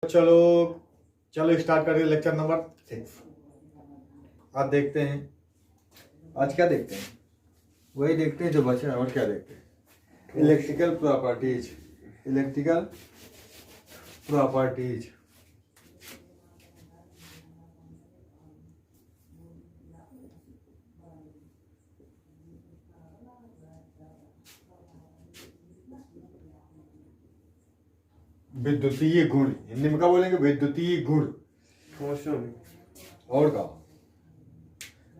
चलो चलो स्टार्ट करें लेक्चर नंबर 6। आज देखते हैं, आज क्या देखते हैं, वही देखते हैं जो बचा है। और क्या देखते हैं? Electrical properties. इलेक्ट्रिकल प्रॉपर्टीज विद्युतीय गुण, हिंदी में क्या बोलेंगे? विद्युतीय गुण। ठोसों में और का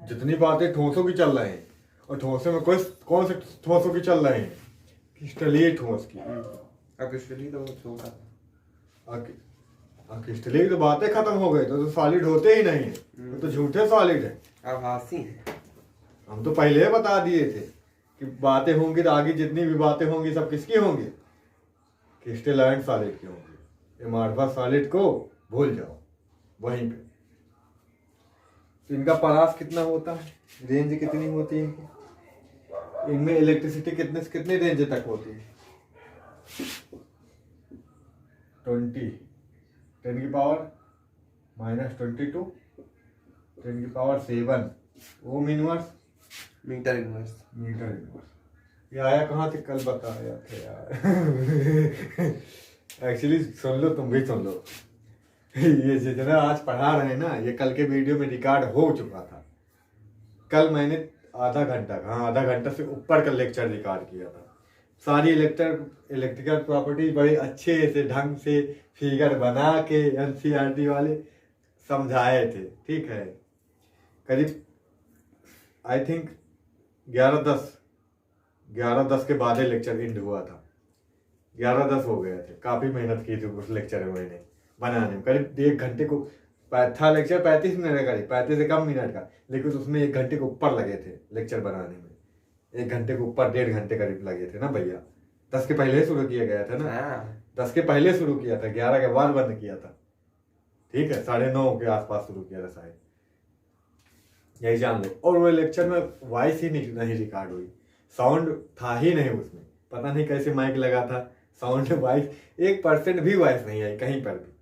जितनी बातें ठोसों की चल रही हैं, और ठोसों में कौन से ठोसों की चल रही हैं? क्रिस्टलीय ठोस की। अक्रिस्टली तो छोटा क्रिस्टलीय की तो बातें खत्म हो गई, तो सॉलिड होते ही नहीं है, तो झूठे सॉलिड है। आभासी है। हम तो पहले ही बता दिए थे कि बातें होंगी तो आगे जितनी भी बातें होंगी सब किसकी होंगी? क्रिस्टलाइन सॉलिड की होंगी। एमार्फस सॉलिड को भूल जाओ वहीं पे। तो इनका परास कितना होता है, रेंज कितनी होती है इनमें? इलेक्ट्रिसिटी कितने रेंज तक होती है? 20 10 की पावर -22 10 की power 7 ohm inverse metre inverse. Metre inverse. ये आया कहाँ से? कल बताया थे यार। एक्चुअली सुन लो, तुम भी सुन लो। ये जितना आज पढ़ा रहे हैं ना, ये कल के वीडियो में रिकॉर्ड हो चुका था। कल मैंने आधा घंटा से ऊपर का लेक्चर रिकॉर्ड किया था। सारी इलेक्ट्रिकल प्रॉपर्टी बड़े अच्छे से ढंग से फिगर बना के एनसीईआरटी वाले समझाए थे। ठीक है, करीब आई थिंक 11:10 के बाद लेक्चर एंड हुआ था। 11:10 हो गए थे। काफ़ी मेहनत की थी उस लेक्चर में मैंने बनाने में। करीब 1 घंटे को था लेक्चर, 35 मिनट का, करीब 35 से कम मिनट का, लेकिन उसमें 1 घंटे के ऊपर लगे थे लेक्चर बनाने में। 1 घंटे के ऊपर 1.5 घंटे करीब लगे थे ना भैया। 10 के पहले शुरू किया गया था ना। 10 के पहले शुरू किया था, 11 के बाद बंद किया था। ठीक है, 9:30 के आसपास शुरू किया था शायद, यही जान लो। और वो लेक्चर में वॉइस ही नहीं रिकॉर्ड हुई, साउंड था ही नहीं उसमें। पता नहीं कैसे माइक लगा था, साउंड वॉइस 1% भी वॉइस नहीं आई कहीं पर भी।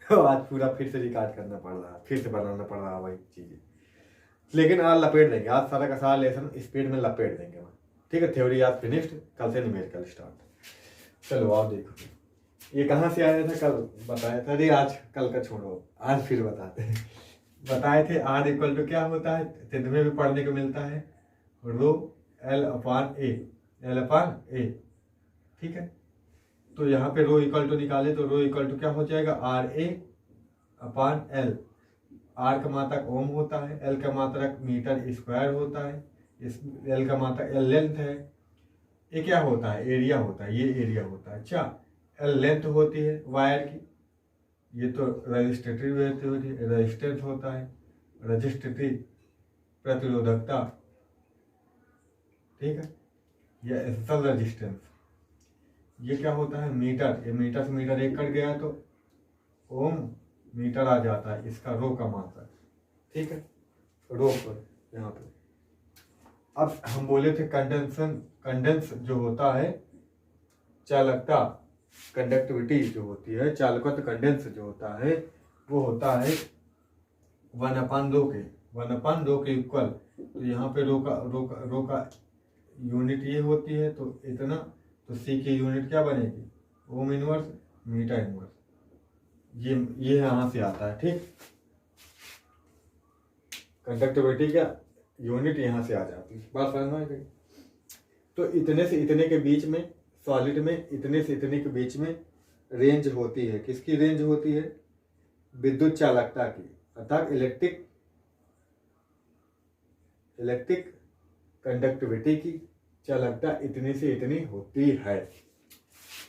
आज पूरा फिर से रिकॉर्ड करना पड़ रहा है, फिर से बनाना पड़ रहा है वही चीजें। लेकिन आज लपेट देंगे, आज सारा का सारा लेसन स्पीड में लपेट देंगे वहाँ। ठीक है, थ्योरी आज फिनिश्ड, कल से न्यूमेरिकल स्टार्ट। चलो आप देखो, ये कहाँ से आया था? कल बताया था। अरे आज कल का छोड़ो, आज फिर बताते हैं। बताए थे R इक्वल टू क्या होता है, 10th में भी पढ़ने को मिलता है, रो L/A। ठीक है, तो यहाँ पे रो इक्वल टू निकाले तो रो इक्वल टू क्या हो जाएगा? RA/L। R का मात्रक ओम होता है, L का मात्रक मीटर स्क्वायर होता है, इस L का मात्रक L लेंथ है। ये क्या होता है? एरिया होता है, ये एरिया होता है। अच्छा, L लेंथ होती है वायर की, ये तो रजिस्ट्रेटिव होती है, रेजिस्टेंस होता है, रजिस्ट्रेटिव प्रतिरोधकता। ठीक है, या एसल रेजिस्टेंस। ये क्या होता है? मीटर। ये मीटर से मीटर 1 कट गया तो ओम मीटर आ जाता है, इसका रो का मात्रक। ठीक है, रो पर यहाँ पे। अब हम बोले थे कंडेंस जो होता है, चालकता, कंडक्टिविटी जो होती है, चालकत्व, कंडेंस जो होता है, वो होता है 1/2 के इक्वल। तो यहाँ पे रो का यूनिट ये होती है, तो इतना, तो सी की यूनिट क्या बनेगी? Ohm inverse metre inverse. ये यहाँ से आता है। ठीक, कंडक्टिविटी का यूनिट यहाँ से आ जाती है। बात समझ में आ गई? तो इतने से इतने के बीच में, सॉलिड में इतने से इतने के बीच में रेंज होती है। किसकी रेंज होती है? विद्युत चालकता की, अर्थात इलेक्ट्रिक कंडक्टिविटी की चालकता इतनी से इतनी होती है।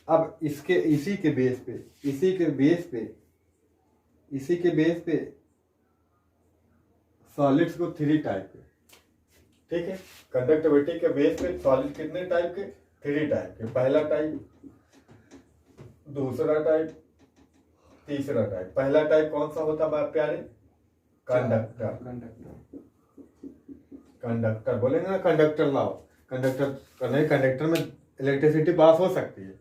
अब इसी के बेस पे सॉलिड्स को 3 टाइप के। ठीक है, कंडक्टिविटी के बेस पे सॉलिड कितने टाइप के? 3 टाइप के। पहला टाइप, दूसरा टाइप, तीसरा टाइप। पहला टाइप कौन सा होता है प्यारे? कंडक्टर बोलेंगे ना, कंडक्टर लाओ। कंडक्टर में इलेक्ट्रिसिटी पास हो सकती है,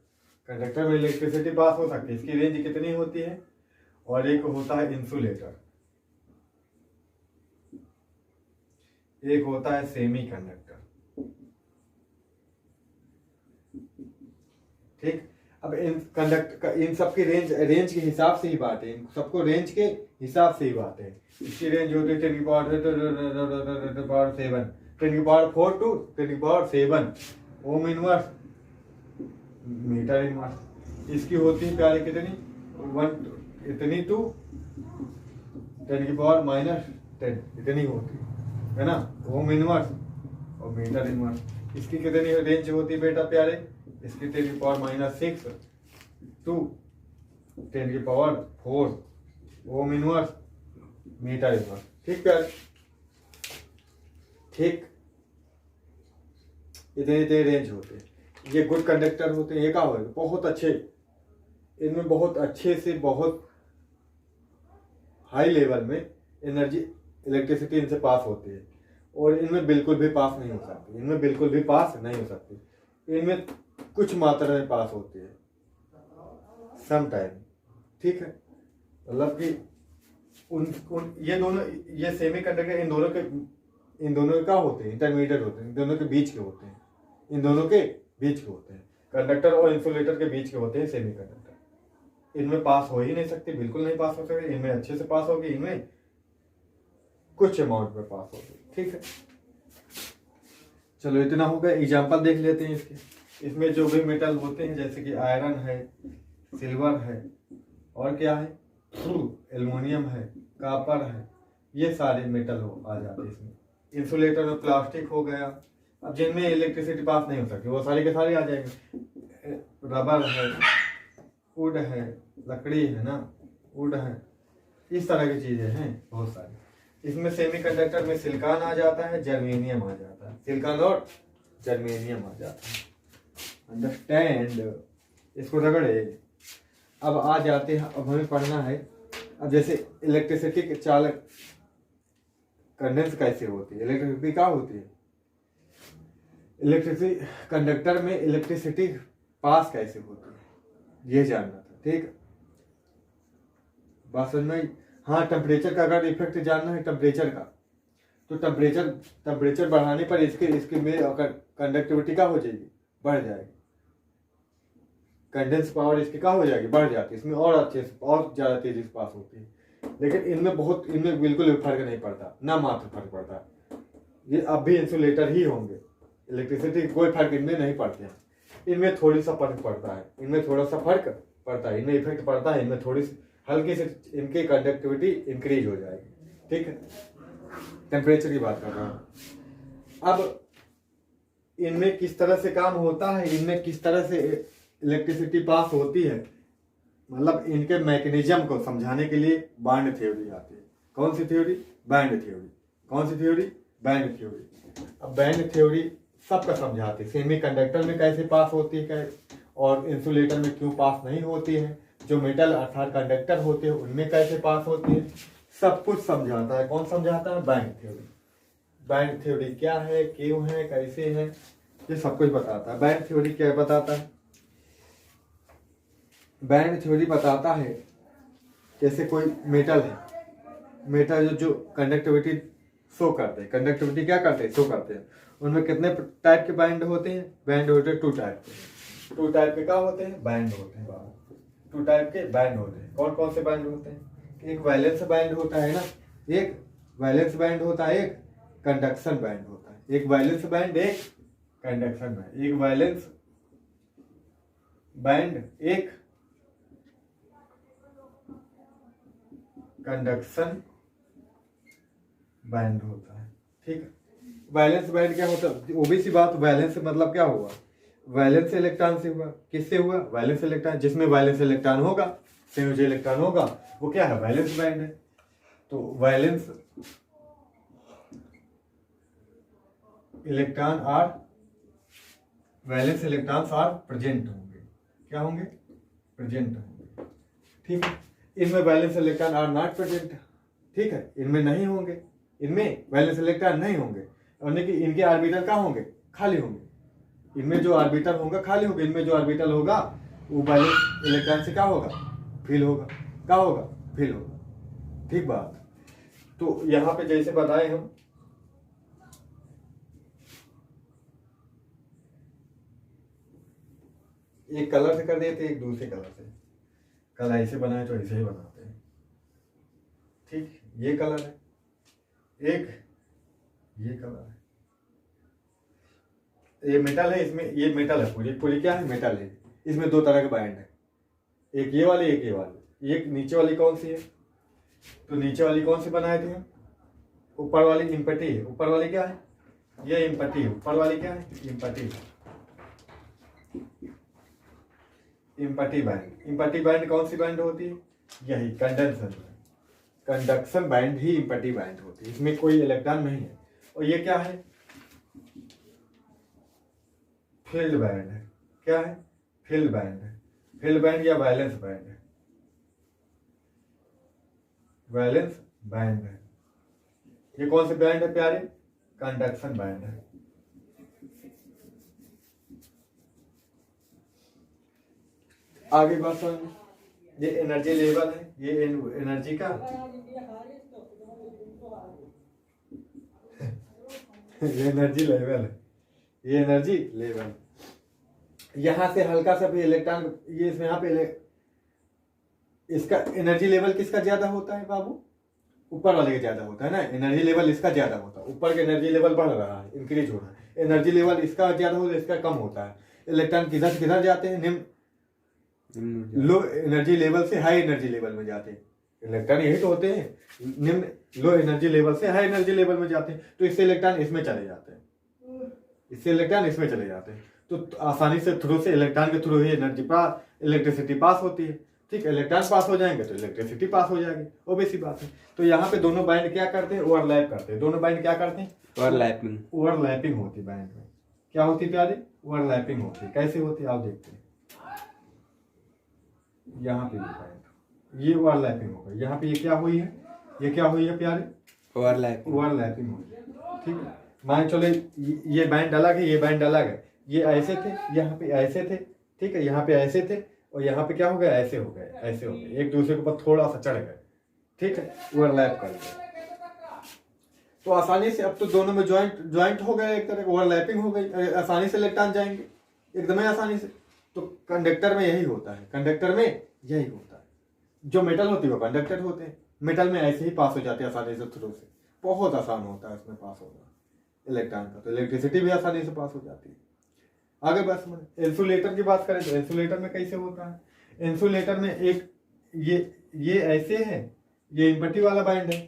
कंडक्टर में इलेक्ट्रिसिटी पास हो सकती है, इसकी रेंज कितनी होती है। और एक होता है इंसुलेटर, एक होता है सेमी कंडक्टर। ठीक, अब इन सबकी रेंज के हिसाब से ही बात है, इन सबको रेंज के हिसाब से ही बात है। इसकी रेंज होती है 10 की पावर 7, 10 की पावर 4 टू 10 की power 7 ohm inverse metre inverse. इसकी होती है प्यारे कितनी 1 इतनी टू 10 की पावर -10 इतनी होती है ना, ओम इनवर्स और मीटर इनवर्स। इसकी कितनी रेंज होती है बेटा प्यारे, इसकी 10 की पावर -6 टू 10 की power 4 ohm inverse metre inverse. ठीक प्यारे, ठीक, इतने रेंज होते हैं। ये गुड कंडक्टर होते हैं, ये क्या होते हैं बहुत अच्छे, इनमें बहुत अच्छे से बहुत हाई लेवल में एनर्जी इलेक्ट्रिसिटी इनसे पास होती है। और इनमें बिल्कुल भी पास नहीं हो सकती, इनमें बिल्कुल भी पास नहीं हो सकती, इनमें कुछ मात्रा में पास होती है सम टाइम। ठीक है, मतलब कि ये दोनों, ये सेमी कंडक्टर इन दोनों के क्या होते हैं, इंटरमीडिएट होते हैं, इन दोनों के बीच के होते हैं, इन दोनों के बीच के होते हैं। कंडक्टर और इंसुलेटर के बीच के होते हैं सेमी कंडक्टर। इनमें पास हो ही नहीं सकती, बिल्कुल नहीं पास हो सकती, इनमें अच्छे से पास होगी, इनमें कुछ अमाउंट में पास होगी। ठीक है, चलो इतना हो गया। एग्जाम्पल देख लेते हैं इसके। इसमें जो भी मेटल होते हैं जैसे कि आयरन है, सिल्वर है, और क्या है एल्युमिनियम है, कॉपर है, ये सारे मेटल आ जाते हैं इसमें। इंसुलेटर में प्लास्टिक हो गया, अब जिनमें इलेक्ट्रिसिटी पास नहीं हो सकती वो सारे के सारे आ जाएंगे। रबर है, वुड है, लकड़ी है ना, वुड है, इस तरह की चीजें हैं बहुत सारी। इसमें सेमीकंडक्टर में सिलिकॉन आ जाता है, जर्मेनियम आ जाता है, सिलिकॉन और जर्मेनियम आ जाता है। अंडरस्टैंड, इसको रगड़े। अब आ जाते हैं, अब हमें पढ़ना है। अब जैसे इलेक्ट्रिसिटी के चालक कंडेंस कैसे होती है, इलेक्ट्रिसिटी क्या होती है, इलेक्ट्रिसिटी कंडक्टर में इलेक्ट्रिसिटी पास कैसे होती है, ये जानना था। ठीक, बात समझ में आई? हाँ, टेम्परेचर का अगर इफेक्ट जानना है टेम्परेचर का, तो टेम्परेचर बढ़ाने पर इसके में अगर कंडक्टिविटी क्या हो जाएगी, बढ़ जाएगी। कंडेंस पावर इसकी क्या हो जाएगी, बढ़ जाती है, इसमें और अच्छे से और ज्यादा तेजी से पास होती है। लेकिन इनमें बिल्कुल भी फर्क नहीं पड़ता, ना मात्र फर्क पड़ता। ये अब भी इंसुलेटर ही होंगे, इलेक्ट्रिसिटी कोई फर्क इनमें नहीं पड़ते हैं। इनमें थोड़ी सा फर्क पड़ता है, इनमें थोड़ा सा फर्क पड़ता है, इनमें इफेक्ट पड़ता है, इनमें थोड़ी सी हल्की से इनकी कंडक्टिविटी इंक्रीज हो जाएगी। ठीक है, टेम्परेचर की बात कर रहा हूं। अब इनमें किस तरह से काम होता है, इनमें किस तरह से इलेक्ट्रिसिटी पास होती है, मतलब इनके मैकेनिज्म को समझाने के लिए बैंड थ्योरी आती है। कौन सी थ्योरी, बैंड थ्योरी। कौन सी थ्योरी, बैंड थ्योरी। अब बैंड थ्योरी सबका समझाती है, सेमी कंडक्टर में कैसे पास होती है और इंसुलेटर में क्यों पास नहीं होती है, जो मेटल अर्थात कंडक्टर होते हैं उनमें कैसे पास होती है, सब कुछ समझाता है। कौन समझाता है, बैंड थ्योरी। बैंड थ्योरी क्या है, क्यों है, कैसे है, ये सब कुछ बताता है। बैंड थ्योरी क्या बताता है, बैंड थ्योरी बताता है जैसे कोई मेटल है, मेटल जो कंडक्टिविटी शो करते हैं, कंडक्टिविटी क्या करते हैं, शो करते हैं। उनमें कितने टाइप के बैंड होते हैं, बैंड होते हैं 2 टाइप के। 2 टाइप के क्या होते हैं, बैंड होते हैं बाबू, 2 टाइप के बैंड होते हैं। कौन कौन से बैंड होते हैं, एक वैलेंस बैंड होता है ना, एक वैलेंस बैंड होता है, एक कंडक्शन बैंड होता है। एक वैलेंस बैंड, एक कंडक्शन बैंड। एक वैलेंस बैंड, एक कंडक्शन बैंड होता है। ठीक है, वैलेंस बैंड क्या होता है, ओबीसी बात, वैलेंस मतलब क्या हुआ, वैलेंस इलेक्ट्रॉन से हुआ। किससे हुआ, वैलेंस इलेक्ट्रॉन। जिसमें वैलेंस इलेक्ट्रॉन होगा, संयोजी इलेक्ट्रॉन होगा, वो क्या है, वैलेंस बैंड है। तो वैलेंस इलेक्ट्रॉन आर प्रेजेंट होंगे। क्या होंगे, प्रेजेंट होंगे। ठीक है, इनमें valence electron are not present. ठीक है, इनमें नहीं होंगे, इनमें वैलेंस इलेक्ट्रॉन नहीं होंगे, और इनके ऑर्बिटल क्या होंगे, खाली होंगे। इनमें जो ऑर्बिटल होगा खाली होगा, इनमें जो ऑर्बिटल होगा वो बैलेंस इलेक्ट्रॉन से क्या होगा, फील होगा, क्या होगा, फील होगा। ठीक बात। तो यहाँ पे जैसे बताए हम, एक कलर से कर देते, एक दूसरे कलर से। कल ऐसे बनाए तो ऐसे ही बनाते हैं। ठीक, ये कलर है, एक ये कलर है, ये मेटल है, इसमें ये मेटल है, पूरी पूरी क्या है, मेटल है। इसमें दो तरह के बैंड है, एक ये वाली, एक ये वाली। ये नीचे वाली कौन सी है, तो नीचे वाली कौन सी बनाए थे हम, ऊपर वाली इम्पटी है। ऊपर वाली क्या है, ये इम्पटी है। ऊपर वाली क्या है, empty. Empty band, empty band कौन सी बैंड होती है, यही कंडेंसर बैंड। कंडक्शन बैंड ही इम्पटी बैंड होती है, इसमें कोई इलेक्ट्रॉन नहीं है। और ये क्या है, फील्ड बैंड है। क्या है, फील्ड बैंड है। फील्ड बैंड या वैलेंस बैंड है, वैलेंस बैंड है। ये कौन से बैंड है प्यारे, कंडक्शन बैंड है। आगे बात समझ, ये एनर्जी लेवल है, ये एनर्जी का ये एनर्जी लेवल है, ये एनर्जी लेवल। यहां से हल्का सा भी इलेक्ट्रॉन, ये इसमें यहाँ पे इसका एनर्जी लेवल किसका ज्यादा होता है बाबू, ऊपर वाले का ज्यादा होता है ना। एनर्जी लेवल इसका ज्यादा होता है, ऊपर का एनर्जी लेवल बढ़ रहा है, इंक्रीज हो रहा है। एनर्जी लेवल इसका ज्यादा होता है, इसका कम होता है। इलेक्ट्रॉन किधर से किधर जाते हैं, निम्न लो एनर्जी लेवल से हाई एनर्जी लेवल में जाते हैं। इलेक्ट्रॉन यही तो होते हैं, निम्न लो एनर्जी लेवल से हाई एनर्जी लेवल में जाते हैं। तो इससे इलेक्ट्रॉन इसमें चले जाते हैं, इससे इलेक्ट्रॉन इसमें चले जाते हैं। तो आसानी से थ्रू से इलेक्ट्रॉन के थ्रू ही एनर्जी पास, इलेक्ट्रिसिटी पास होती है। ठीक, इलेक्ट्रॉन पास हो जाएंगे तो इलेक्ट्रिसिटी पास हो जाएगी, ओबीसी बात है। तो यहाँ पे दोनों बैंड क्या करते हैं, ओवरलैप करते हैं। दोनों बैंड क्या करते हैं, ओवरलैपिंग। ओवरलैपिंग होती है बैंड में। क्या होती है प्यारे, ओवरलैपिंग होती है। कैसे होती है आप देखते हैं, यहाँ पे ये ओवरलैपिंग हो गई। यहाँ पे ये क्या हुई है, ये क्या हुई है प्यारे, ओवरलैपिंग। ओवरलैपिंग हुई है। ठीक है, मान चलो ये बैंड अलग है, ये बैंड अलग है। ये ऐसे थे, यहाँ पे ऐसे थे। ठीक है, यहाँ पे ऐसे थे और यहाँ पे क्या हो गया, ऐसे हो गए, ऐसे हो गए, एक दूसरे के ऊपर थोड़ा सा चढ़ गए। ठीक है, ओवरलैप कर गए। तो आसानी से अब तो दोनों में ज्वाइंट हो गए, एक तरह की ओवरलैपिंग हो गई, आसानी से इलेक्ट्रॉन जाएंगे एकदम ही आसानी से। तो कंडक्टर में यही होता है, कंडक्टर में यही होता है। जो मेटल होती है वो कंडक्टर होते हैं, मेटल में ऐसे ही पास हो जाते हैं आसानी से थ्रू से। बहुत आसान होता है इसमें पास होना इलेक्ट्रॉन का। तो इलेक्ट्रिसिटी भी आसानी से पास हो जाती है। आगे बस में इंसुलेटर की बात करें तो इंसुलेटर में कैसे होता है। इंसुलेटर में एक ये ऐसे है, ये इम्पटी वाला बैंड है,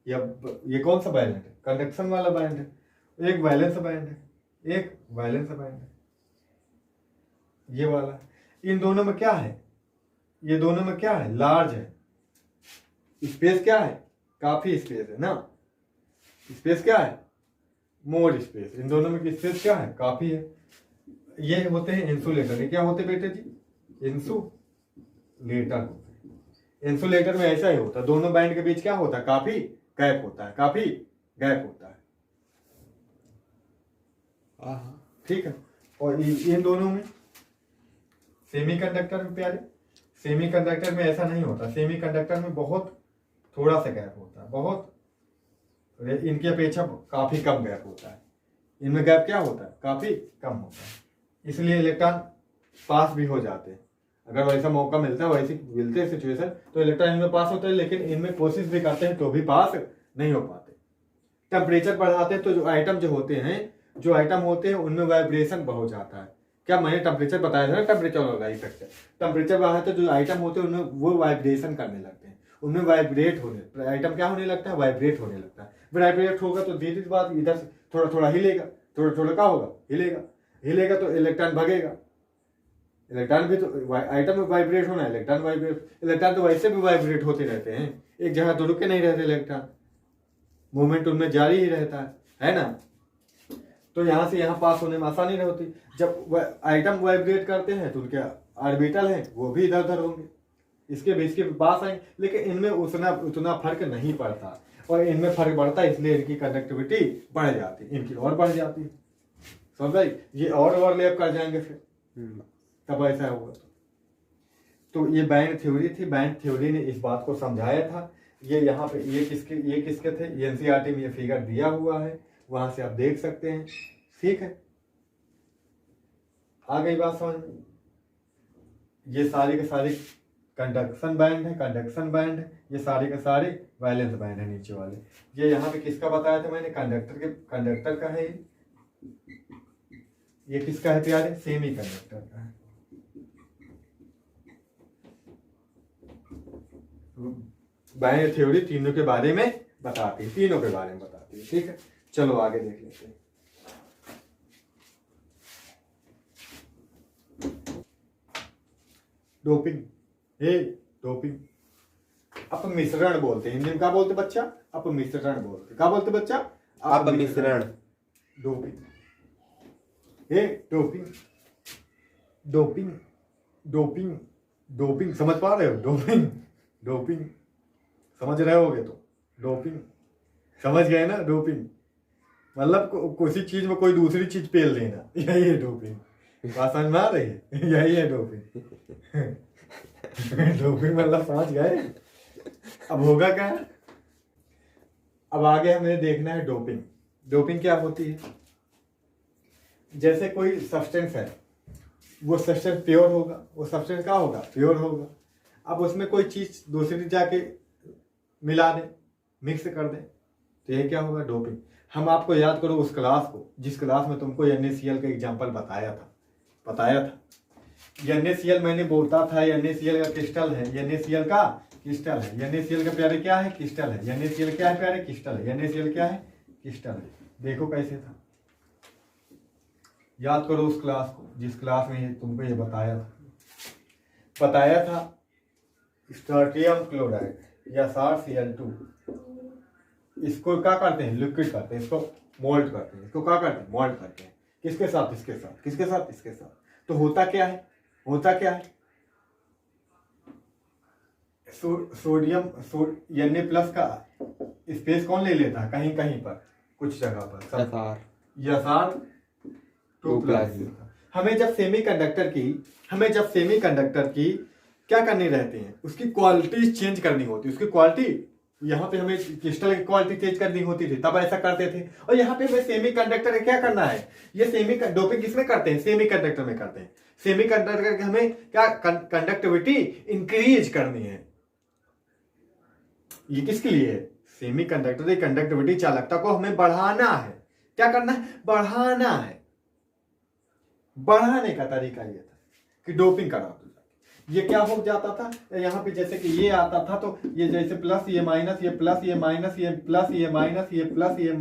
या ये कौन सा बैंड है, कंडक्शन वाला बैंड है। एक वैलेंस बैंड है, एक वैलेंस बैंड है, ये वाला। इन दोनों में क्या है, ये दोनों में क्या है, लार्ज है। स्पेस क्या है, काफी स्पेस है ना। स्पेस क्या है, मोर स्पेस। इन दोनों में स्पेस क्या है, काफी है। ये होते हैं इंसुलेटर। ये क्या होते बेटे जी, इंसुलेटर होते हैं। इंसुलेटर में ऐसा ही होता है, दोनों बैंड के बीच क्या होता है, काफी गैप होता है, काफी गैप होता है। ठीक है, और इन दोनों में सेमीकंडक्टर में प्यारे, सेमीकंडक्टर में ऐसा नहीं होता। सेमीकंडक्टर में बहुत थोड़ा सा गैप होता है, बहुत, इनकी अपेक्षा काफी कम गैप होता है। इनमें गैप क्या होता है, काफी कम होता है। इसलिए इलेक्ट्रॉन पास भी हो जाते हैं। अगर वैसा मौका मिलता है, वैसी मिलते हैं सिचुएशन, तो इलेक्ट्रॉन इनमें पास होते हैं, लेकिन इनमें कोशिश भी करते हैं तो भी पास नहीं हो पाते। टेम्परेचर बढ़ाते हैं तो जो आइटम जो होते हैं उनमें वाइब्रेशन बहुत जाता है। क्या मैंने टेम्परेचर बताया था ना, टेम्परेचर वाला इफेक्ट है। टेम्परेचर बढ़ाते तो जो आइटम होते हैं उनमें वो वाइब्रेशन करने लगते हैं, उनमें वाइब्रेट होने, आइटम क्या होने लगता है, वाइब्रेट होने लगता है। वाइब्रेट होगा तो धीरे धीरे बात इधर से थोड़ा थोड़ा हिलेगा, थोड़ा थोड़ा क्या होगा, हिलेगा तो इलेक्ट्रॉन भगेगा। इलेक्ट्रॉन भी तो आइटम में वाइब्रेट होना है, इलेक्ट्रॉन वाइब्रेट, इलेक्ट्रॉन तो वैसे भी वाइब्रेट होते रहते हैं, एक जगह तो रुके नहीं रहते इलेक्ट्रॉन, मूवमेंट उनमें जारी ही रहता है ना। तो यहाँ से यहाँ पास होने में आसानी नहीं होती। जब आइटम वाइब्रेट करते हैं तो उनके ऑर्बिटल हैं वो भी इधर उधर होंगे, इसके भी इसके पास आएंगे, लेकिन इनमें उतना फर्क नहीं पड़ता। और इनमें फर्क बढ़ता है, इसलिए इनकी कंडक्टिविटी बढ़ जाती है, इनकी और बढ़ जाती है। समझ भाई, ये और ओवरलैप कर जाएंगे फिर, तब ऐसा होगा। तो ये बैंड थ्योरी थी। बैंड थ्योरी ने इस बात को समझाया था। ये यहाँ पे ये किसके थे, ये एनसीईआरटी में ये फिगर दिया हुआ है, वहां से आप देख सकते हैं। ठीक है, आ गई बात समझ में। ये सारे के सारे कंडक्शन बैंड है, कंडक्शन बैंड है। ये सारे के सारे वैलेंस बैंड है नीचे वाले। ये यहाँ पे किसका बताया था मैंने, कंडक्टर का है। ये किसका है प्यारे, सेमी कंडक्टर का है। बैंड थ्योरी तीनों के बारे में बताती है, तीनों के बारे में बताती है। ठीक है, चलो आगे देख लेते हैं। डोपिंग, डोपिंग अपमिश्रण बोलते हैं। हिंदी में क्या बोलते बच्चा, अपमिश्रण बोलते। क्या बोलते बच्चा, अपमिश्रण। Doping, doping doping doping doping समझ पा रहे हो, डोपिंग डोपिंग समझ रहे होगे तो डोपिंग समझ गए ना। डोपिंग मतलब किसी चीज में कोई दूसरी चीज पेल देना, यही है डोपिंग। बात समझ में आ रही है, यही है डोपिंग। डोपिंग मतलब समझ गए। अब होगा क्या, अब आगे हमें देखना है डोपिंग। डोपिंग क्या होती है, जैसे कोई सब्सटेंस है, वो सब्सटेंस प्योर होगा, वो सब्सटेंस क्या होगा, प्योर होगा। अब उसमें कोई चीज दूसरी जाके मिला दे, मिक्स कर दे, तो ये क्या होगा, डोपिंग। हम आपको याद करो उस क्लास को, जिस क्लास में तुमको NaCl का एग्जांपल बताया था। NaCl मैंने बोलता था NaCl का क्रिस्टल है, NaCl का क्रिस्टल है। NaCl का प्यारे क्या है, क्रिस्टल है। NaCl क्या है प्यारे, क्रिस्टल है। NaCl क्या है, क्रिस्टल है। देखो कैसे था, याद करो उस क्लास को, जिस क्लास में तुमको ये बताया था। स्ट्रोटियम क्लोराइड या SaCl2, इसको क्या करते हैं, लिक्विड करते हैं, इसको मोल्ड करते हैं। इसको क्या करते हैं, मोल्ड करते हैं। किसके साथ, इसके साथ, किसके साथ, इसके साथ। तो होता क्या है, सोडियम Na प्लस का स्पेस कौन ले लेता है, कहीं कहीं पर, कुछ जगह पर SR2+। हमें जब सेमीकंडक्टर की क्या करनी रहती है, उसकी क्वालिटी चेंज करनी होती है। उसकी क्वालिटी, यहाँ पे हमें क्रिस्टल की क्वालिटी चेंज करनी होती थी, तब ऐसा करते थे। और यहाँ पे हमें सेमीकंडक्टर क्या करना है, ये डोपिंग किसमें करते हैं, सेमीकंडक्टर में करते हैं। सेमीकंडक्टर की हमें क्या कंडक्टिविटी इंक्रीज करनी है। ये किसके लिए है, सेमीकंडक्टर की कंडक्टिविटी, चालकता को हमें बढ़ाना है। क्या करना है, बढ़ाना है। बढ़ाने का तरीका ये था कि डोपिंग करा दो। ये क्या हो जाता था, यहाँ पे जैसे कि ये आता था, तो ये जैसे प्लस, ये माइनस, ये प्लस, ये माइनस, ये प्लस, ये माइनस, ये प्लस, ये फट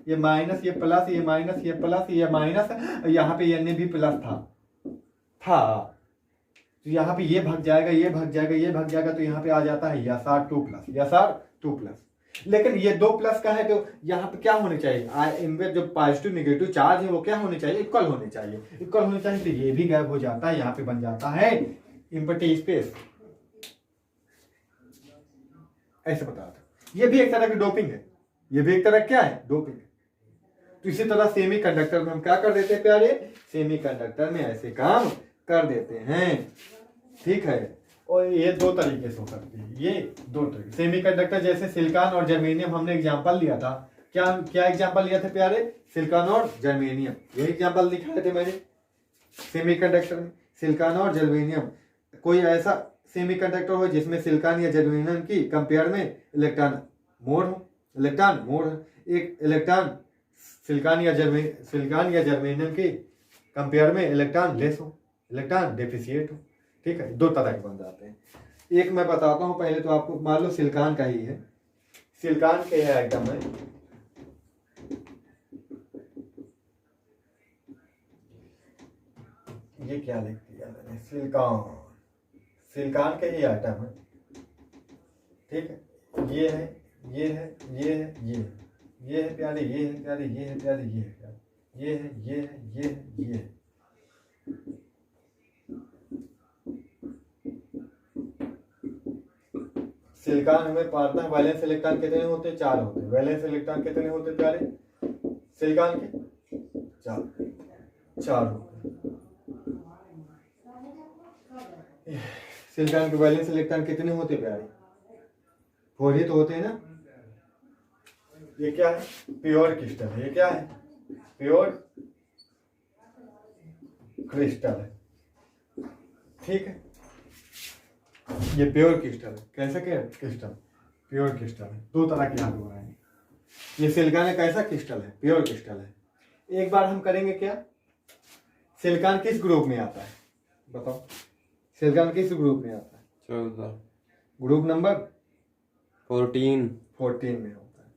ये माइनस, ये प्लस, ये माइनस, ये प्लस, ये माइनस। यहाँ पे Na भी प्लस था। तो यहाँ पे ये भाग जाएगा, ये भाग जाएगा, ये भाग जाएगा, तो यहाँ पे आ जाता है SR2+। लेकिन ये 2+ का है, तो यहाँ पे क्या होने चाहिए, इनमें जो पॉजिटिव नेगेटिव चार्ज है वो क्या होने चाहिए, इक्वल होने चाहिए। तो ये भी गायब हो जाता है, यहाँ पे बन जाता है एम्प्टी स्पेस। ऐसे बता था। ये भी एक तरह की डोपिंग है, ये भी एक तरह क्या है, डोपिंग है। तो इसी तरह सेमीकंडक्टर में हम क्या कर देते हैं प्यारे, सेमीकंडक्टर में ऐसे काम कर देते हैं। ठीक है, और ये दो तरीके से हो सकती है, ये दो तरीके। सेमीकंडक्टर जैसे सिलिकॉन और जर्मेनियम हमने एग्जांपल लिया था। क्या एग्जांपल लिया था प्यारे, सिलिकॉन और जर्मेनियम, यही एग्जांपल दिखाए थे मैंने सेमीकंडक्टर में, सिलिकॉन और जर्मेनियम। कोई ऐसा सेमीकंडक्टर हो जिसमें सिलिकॉन या जर्मेनियम की कंपेयर में इलेक्ट्रॉन मोर हो। एक इलेक्ट्रॉन सिलिकॉन या जर्मेनियम की कंपेयर में इलेक्ट्रॉन लेस हो, इलेक्ट्रॉन डेफिशिएट हो। ठीक है, दो तरह के बन जाते हैं। एक मैं बताता हूं, पहले तो आपको मान लो सिलिकॉन का ही है, सिलिकॉन के है आइटम है। ये क्या लिख दिया मैंने, सिलिकॉन के ही आइटम है। ठीक है, ये है प्यारे, ये है प्यारे, ये है प्यारे, ये है प्यारे, ये है। सिलिकॉन हमें पाता है, वैलेंस इलेक्ट्रॉन कितने होते हैं, 4 होते हैं। वैलेंस इलेक्ट्रॉन कितने होते हैं प्यारे, सिलिकॉन के 4 होते हैं। सिलिकॉन के वैलेंस इलेक्ट्रॉन कितने होते प्यारे? 4 ही तो होते हैं ना। ये क्या है? प्योर क्रिस्टल है। ये क्या है? प्योर क्रिस्टल है। ठीक है, ये प्योर क्रिस्टल है। कैसा क्या क्रिस्टल? प्योर क्रिस्टल है। 2 तरह के यहाँ हो रहे हैं। ये सिलिकॉन एक ऐसा क्रिस्टल है, प्योर क्रिस्टल है। एक बार हम करेंगे क्या, सिलिकॉन किस ग्रुप में आता है बताओ? सिलिकॉन किस ग्रुप में आता है? 14 ग्रुप नंबर 14 14 में होता है।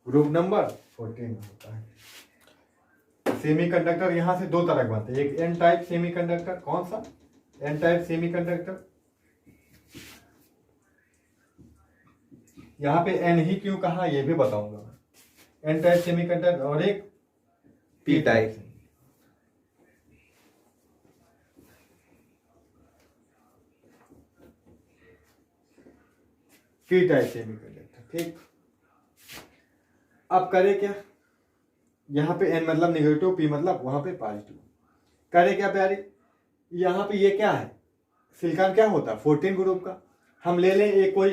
ग्रुप नंबर 14 में होता है। सेमीकंडक्टर यहाँ से 2 तरह के बनते हैं। एक एन टाइप सेमीकंडक्टर। कौन सा? N type semiconductor. यहाँ पे एन ही क्यों कहा ये भी बताऊंगा मैं। एन टाइप सेमीकंडक्टर और एक P type. P type semiconductor. ठीक, अब करे क्या, यहाँ पे एन मतलब निगेटिव, पी मतलब वहां पे पॉजिटिव। करे क्या प्यारे, यहाँ पे ये क्या है, सिलिकॉन क्या होता है 14 ग्रुप का। हम ले लें एक कोई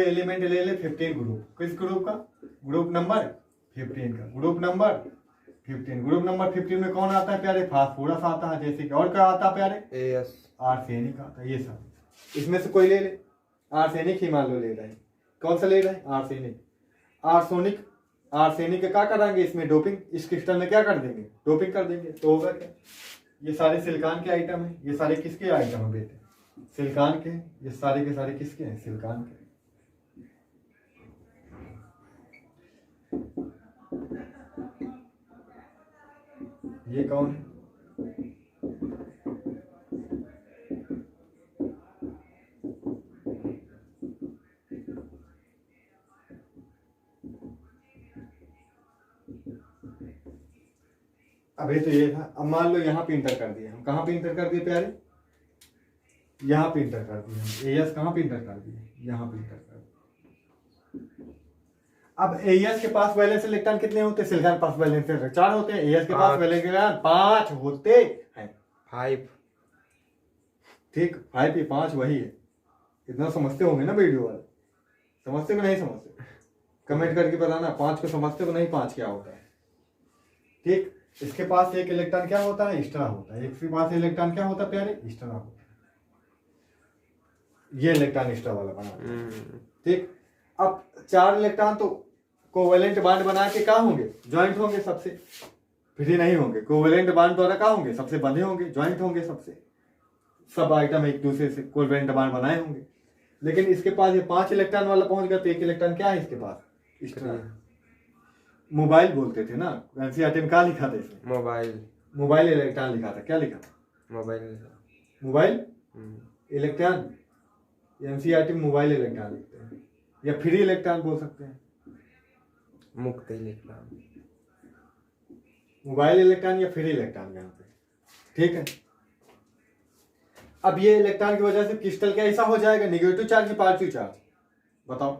एलिमेंट ले लें 15 ग्रुप। किस ग्रुप का? ग्रुप नंबर 15 का। Group number 15। ग्रुप नंबर 15 में कौन आता है प्यारे? फास्फोरस आता है। जैसे कि और क्या आता है प्यारे? एएस आर्सेनिक आता है। ये सब इसमें से कोई ले ले। आर्सेनिक ही मान लो ले रहे हैं। कौन सा ले रहे हैं? आर्सेनिक। आर्सेनिक का क्या कराएंगे इसमें? डोपिंग। इस क्रिस्टल में क्या कर देंगे? डोपिंग कर देंगे। तो होगा क्या? ये सारे सिलिकॉन के आइटम है। ये सारे किसके आइटम है बेटे? सिलिकॉन के। ये सारे के सारे किसके हैं? सिलिकॉन के। ये कौन है? अभी तो ये था। अब मान लो यहाँ पे इंटर कर दिए हम। कहाँ पे इंटर कर दिए प्यारे? यहाँ पे इंटर कर दिए हम। एएस कहाँ पे इंटर कर दिए? यहाँ पे इंटर कर दिए। अब एएस के पास वैलेंस इलेक्ट्रॉन कितने होते हैं? सिलिकॉन पास वैलेंस इलेक्ट्रॉन 4 होते हैं। एएस के पास वैलेंस इलेक्ट्रॉन 5 होते हैं। 5 ठीक, 5 ही 5 वही है। इतना समझते होंगे ना वीडियो वाले? समझते कि नहीं समझते? कमेंट करके बताना 5 को समझते हो नहीं? 5 क्या होता है? ठीक, इसके पास एक इलेक्ट्रॉन क्या होता है? एक्स्ट्रा होता है। इसके पास इलेक्ट्रॉन क्या होता है प्यारे? एक्स्ट्रा होता है। ये इलेक्ट्रॉन एक्स्ट्रा वाला बना। ठीक, अब 4 इलेक्ट्रॉन तो कोवेलेंट बॉन्ड बना के क्या होंगे? ज्वाइंट होंगे सबसे। फ्री नहीं होंगे। कोवेलेंट बॉन्ड द्वारा क्या होंगे? सबसे बंधे होंगे, ज्वाइंट होंगे सबसे। सब आइटम एक दूसरे से कोवेलेंट बॉन्ड बनाए होंगे। लेकिन इसके पास ये 5 इलेक्ट्रॉन वाला पहुंच गया तो एक इलेक्ट्रॉन क्या है इसके पास? एक्स्ट्रा। मोबाइल बोलते थे ना, एनसीईआरटी में क्या लिखा था इसमें? मोबाइल इलेक्ट्रॉन लिखा था। क्या लिखा था? Mobile electron. एनसीईआरटी में मोबाइल इलेक्ट्रॉन लिखते हैं, या फ्री इलेक्ट्रॉन बोल सकते हैं। मुक्त इलेक्ट्रॉन, मोबाइल इलेक्ट्रॉन या फ्री इलेक्ट्रॉन यहाँ पे। ठीक है, अब ये इलेक्ट्रॉन की वजह से क्रिस्टल क्या ऐसा हो जाएगा? निगेटिव चार्ज की पॉजिटिव चार्ज? बताओ।